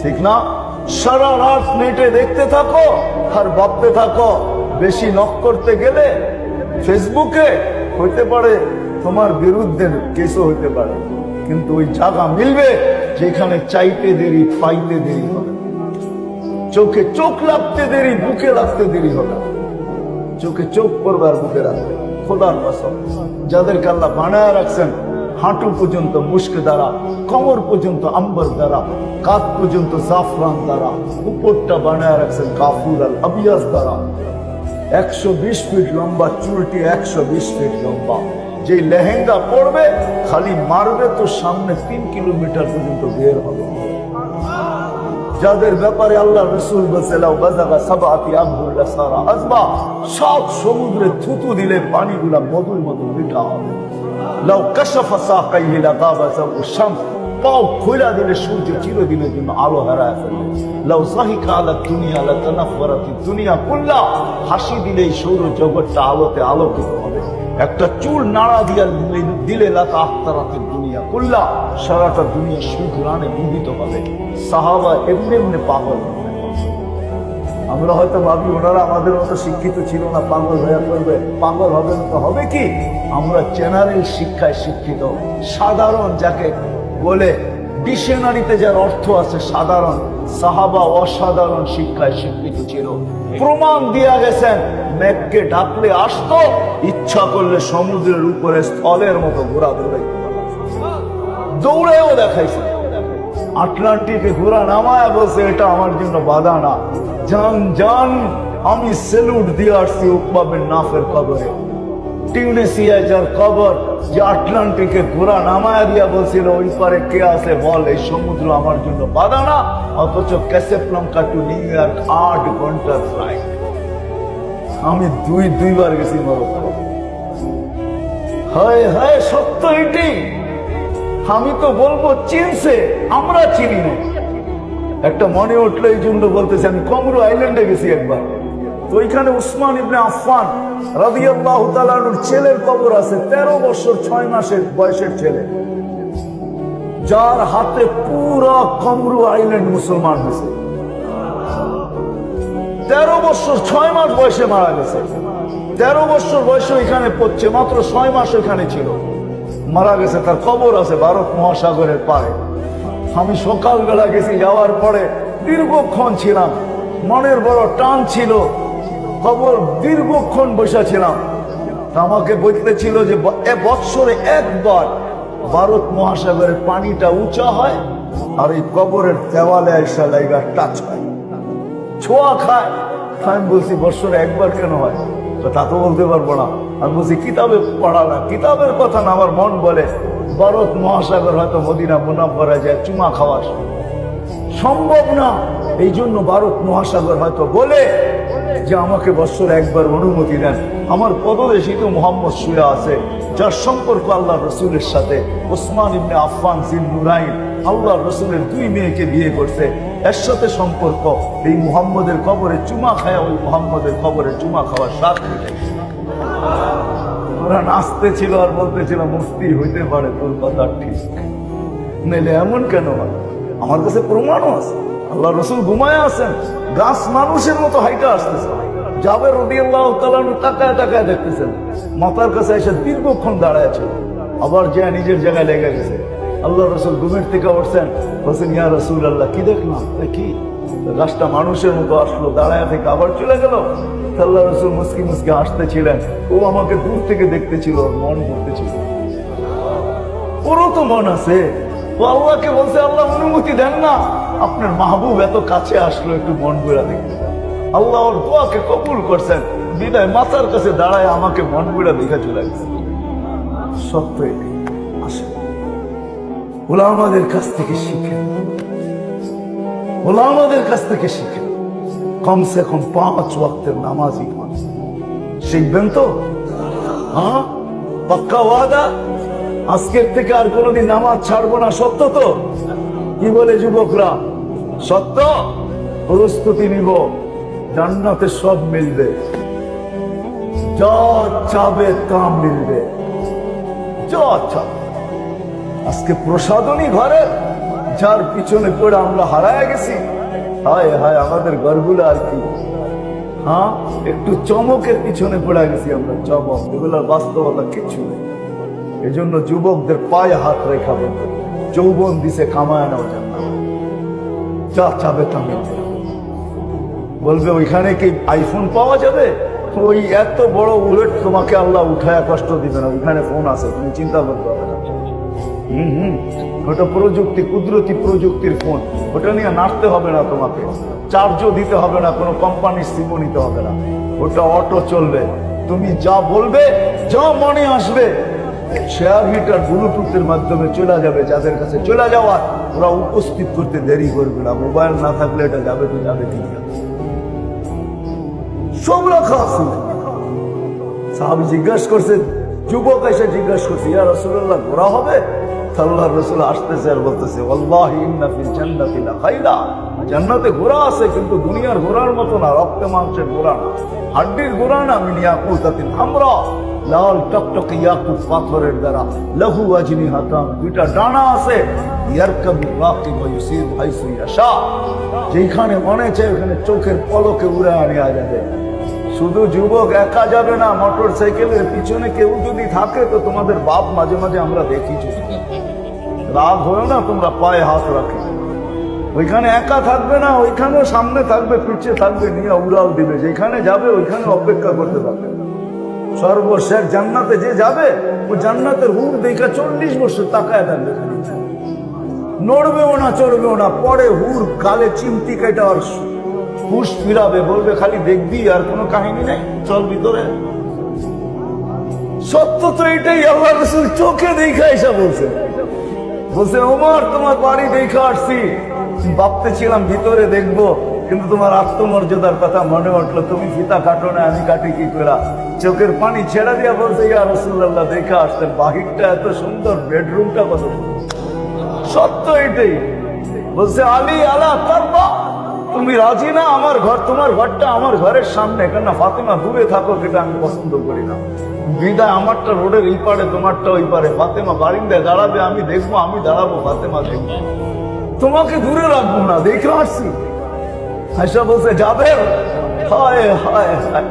ঠিক না? সারা রাত নেটে দেখতে থাকো আর ভাবতে থাকো, বেশি নক করতে গেলে ফেসবুকে হইতে পারে তোমার বিরুদ্ধে কেসও হইতে পারে, কিন্তু ওই জায়গা মিলবে যেখানে চাইতে দেরি পাইতে দেরি হবে। চোখে চোখ লাগতে দেরি, বুকে লাগতে দেরি হবে। চোখে চোখ পড়বে আর বুকে রাখবে। খোদার কসম, যাদেরকে আল্লাহ বানায় রাখছেন হাঁটু পর্যন্ত মুস্ক দ্বারা, কোমর পর্যন্ত আম্বর দ্বারা, কাঁধ পর্যন্ত জাফরান দ্বারা, উপরটা বানায় রাখছেন কাফুর আল আবিয়াস দ্বারা। 120 ফিট লম্বা চুলটি, 120 ফিট লম্বা। যে লেহেঙ্গা পরবে খালি মারবে তো সামনে 3 কিলোমিটার পর্যন্ত বের হবে। যাদের ব্যাপারে আল্লাহ রসুল বলেছেন, সব সমুদ্রে থুতু দিলে পানিগুলা মধুর মতো মিঠা হবে। পাও খোলা দিলে সূর্য চিরদিনের জন্য আলো হারায় ফেলবে। হাসি দিলে এই সৌর জগৎটা আলোতে আলোকিত হবে। একটা চুল নাড়া দিয়া দিলে লাতা আখতারাতের দুনিয়া কুল্লা, সারাটা দুনিয়া সুগ্রানে মুহিত হবে। সাহাবা এমনি এমনি পাগল। আমরা হয়তো ভাবি ওনারা আমাদের মতো শিক্ষিত ছিল না, পাগল হয়ে করবে। পাগল হবে না তো হবে কি? আমরা জেনারেল শিক্ষায় শিক্ষিত, সাধারণ যাকে বলে ডিকশনারিতে যার অর্থ আছে সাধারণ। সাহাবা অসাধারণ শিক্ষায় শিক্ষিত ছিল। প্রমাণ দিয়া গেছেন, মেঘকে ডাকলে আসতো, ইচ্ছা করলে সমুদ্রের উপরে স্থলের মতো ঘোরা দৌড়াইতে, দৌড়েও দেখাইছে। আটলান্টিকে ঘোরা নামায় বলছে এটা আমার জন্য বাধা না। জান জান, আমি সেলুট দিয়ে আসছি উকবা বিন নাফের কবরে। টিউনিসিয়ায় যার কবর, যে আটলান্টিকে ঘোরা নামায় দিয়া বলছিল ওই পারে কে আছে বল, এই সমুদ্র আমার জন্য বাধা না। অথচ ক্যাসাব্লাঙ্কা টু নিউ ইয়র্ক 8 ঘন্টার ফ্লাইট। আমি দুইবার গেছি মরক্কো। হায় হায়, সত্য এটি। আমি তো বলবো চিনছে, আমরা চিনি না। একটা মনে উঠলো এই জন্য বলতেছি, আমি কমরু আইল্যান্ডে গেছি একবার। তো ওইখানে উসমান ইবনে আফফান রাদিয়াল্লাহু তাআলা আনহুর ছেলের কবর আছে। 13 বছর 6 মাসের বয়সের ছেলে, যার হাতে পুরো কমরু আইল্যান্ড মুসলমান হয়েছে। 13 বছর 6 মাস বয়সে মারা গেছে। 13 বছর বয়সে এখানে পড়ছে, মাত্র 6 মাস এখানে ছিল, মারা গেছে। তার কবর আছে ভারত মহাসাগরের পারে। আমি সকালবেলা গেছি, যাওয়ার পরে দীর্ঘক্ষণ ছিলাম। মনের বড় টান ছিল, কবর দীর্ঘক্ষণ বসেছিলাম। আমাকে বলতেছিল যে বৎসরে একবার ভারত মহাসাগরের পানিটা উঁচা হয় আর এই কবরের দেওয়ালে এসে লাগা টাচ হয়, ছোঁয়া খায়। আমি বলছি বৎসরে একবার কেন হয়? তা তো বলতে পারবো না। আমি বলছি কিতাবে পড়া না, কিতাবের কথা না, আমার মন বলে ভারত মহাসাগর হয়তো মদিনা মুনাফফারা যায় চুমা খাওয়া সম্ভব না, এই জন্য ভারত মহাসাগর হয়তো বলে যে আমাকে বৎসরে একবার অনুমতি দেন। আমার পদদেশে তো মোহাম্মদ শুয়ে আছে, যার সম্পর্ক আল্লাহ রসুলের সাথে। ওসমান ইবনে আফফান জিন নুরাইন আল্লাহ রসুলের 2 মেয়েকে বিয়ে করছে, এর সাথে সম্পর্ক। এই মুহাম্মদের কবরে চুমা খায়, ওই মুহাম্মদের কবরে চুমা খাওয়ার স্বাদ মিটে। ওরা নাচতে ছিল আর বলতেছিল মুফতি হইতে পারে, তোর কথা ঠিক নাইলে এমন কেন হয়? আমার কাছে প্রমাণও আছে, আল্লাহ রসুল ঘুমায় আছেন, গাছ মানুষের মতো হাইটা আসতেছে। জাবের রাদিয়াল্লাহু তাআলা তাকায় তাকায় দেখতেছেন, মাথার কাছে এসে দীর্ঘক্ষণ দাঁড়ায় আছে, আবার যে নিজের জায়গায় লেগে গেছে। আল্লাহ রসুল ঘুমের থেকে উঠছেন, বলছেন ইয়া রাসূলুল্লাহ কি দেখলাম? কি? গাছটা মানুষের মতো আসলো, দাঁড়ায় থেকে আবার চলে গেল। আল্লাহ রসুল মুস্কি মুস্কি হাসতেছিলেন। ও আমাকে দূর থেকে দেখতেছিল, মন করতেছিল, ওরও তো মন আছে। ও আল্লাহকে বলছে আল্লাহ অনুমতি দেন না, আপনার মাহবুব এত কাছে আসলো, একটু মন ঘুরা দেখতে। আল্লাহ ওর দোয়াকে কবুল করছেন, বিদায় মাথার কাছে দাঁড়ায় আমাকে মন ঘুরা দেখে চলে গেছে। সত্য এটাই। আসে ওলামাদের কাছ থেকে শিখেন, ওলামাদের কাছ থেকে শিখেন। কমসে কম 5 ওয়াক্তের নামাজই শিখবেন তো? হ্যাঁ, পাক্কা ওয়াদা? আজকের থেকে আর কোনোদিন নামাজ ছাড়বো না, সত্য তো? কি বলে যুবকরা? সত্য? প্রস্তুতি নিব, জান্নাতে সব মিলবে, যা চাবে তা মিলবে, যা চাবে। আজকে প্রসাদনী ঘরে, যার পিছনে পড়ে আমরা হারায় গেছি। হায় হায় আমাদের ঘরগুলো আর কি, হ্যাঁ একটু চমকের পিছনে পড়ে গেছি আমরা, চমক, এগুলোর বাস্তবতা কিচ্ছু নেই। এই জন্য যুবকদের পায়ে হাত রেখা বলবে, যৌবন দিছে কামায় নাও জান্নাত, যা চাবে তা মিলবে। বলবে ওইখানে কি আইফোন পাওয়া যাবে? ওই এত বড় বুলেট তোমাকে আল্লাহ উঠায় কষ্ট দিবে না, ওইখানে ফোন আছে, তুমি চিন্তা করতে হবে না। ওটা প্রযুক্তি, কুদরতি প্রযুক্তির ফোন, ওটা নিয়ে নাড়তে হবে না তোমাকে, চার্জও দিতে হবে না, কোনো কোম্পানির সিমও নিতে হবে না, ওটা অটো চলবে। তুমি যা বলবে, যা মনে আসবে, শেয়ার হিটার ব্লুটুথের মাধ্যমে চলে যাবে। যাদের কাছে চলে যাওয়ার, ওরা উপস্থিত করতে দেরি করবে না। মোবাইল না থাকলে এটা যাবে তো যাবে, ঠিক আছে, সব রাখা আছে। সাহাবী জিজ্ঞাসা করছে, যুবক এসে জিজ্ঞাসা করছে ইয়া রাসূলুল্লাহ ঘোরা হবে? আল্লাহর রাসূল আসতেছে আর বলতেছে ওয়াল্লাহি ইন্না ফিল জান্নাতি লাখাইলা, জান্নাতে ঘোড়া আছে, কিন্তু দুনিয়ার ঘোড়ার মতো না, রক্তে মাংসের ঘোড়া না, হাড্ডির ঘোড়া না। মিন ইয়াকুতাতিন হামরা, লাল টকটকে ইয়াকুত পাথরের দ্বারা, লাহু আজনিহাতান, 2টা ডানা আছে। ইয়ারকাবু রাকিব ওয়া ইউসির হাইসু ইয়াশা, যেখানে মনে চায় ওখানে চোখের পলকে উড়ে আনিয়া যাবে। শুধু যুবক একা যাবে না, মোটর সাইকেলের পিছনে কেউ যদি থাকে তো তোমাদের বাপ মাঝে মাঝে আমরা দেখি, রাগ হয়ে না, তোমরা পায়ে হাত রাখে। ওইখানে একা থাকবে না, ওইখানেও সামনে থাকবে, পিছিয়ে থাকবে, নিয়ে উড়াল দিবে। যেখানে যাবে ওইখানে অপেক্ষা করতে থাকবে। সর্বশেষ জান্নাতে যে যাবে, ও জান্নাতের হুর দেখা 40 বছর তাকায় থাকবে, নড়বেও না, চড়বেও না। পরে হুর গালে চিমটি কেটে আর হুশ ফিরাবে, বলবে খালি দেখবি, আর কোনো কাহিনী নেই, চল ভিতরে। সত্য তো এটাই, আল্লাহ রাসূল চোখে দেখা এসে বলছে, বলছে ওমর তোমার বাড়ি দেখে আসছি, ভাবতেছিলাম ভিতরে দেখবো, কিন্তু তোমার আত্মমর্যাদার কথা মনে উঠলো, তুমি ফিতা কাটো না, আমি কাটি কি করে? চোখের পানি ছেড়ে দিয়া বলছে ইয়া রাসূলুল্লাহ দেখে আসতেন, বাহিরটা এত সুন্দর, বেডরুমটা কত সুন্দর। সত্য এটাই। বলছে আলী আলা তারবা, তুমি রাজি না? আমার ঘর, তোমার ঘরটা আমার ঘরের সামনে, কেন ফাতেমা দূরে থাকো, এটা আমি পছন্দ করি না। বিদায় আমারটা রোডের এই পারে, তোমারটা ওই পারে। ফাতেমা বারিন্দায় দাঁড়াবে, আমি দেখবো, আমি দাঁড়াবো, ফাতেমা দেখবো, তোমাকে দূরে রাখবো না, দেখে আসছি। আয়েশা বলছে যাবে? হায় হায় হায়,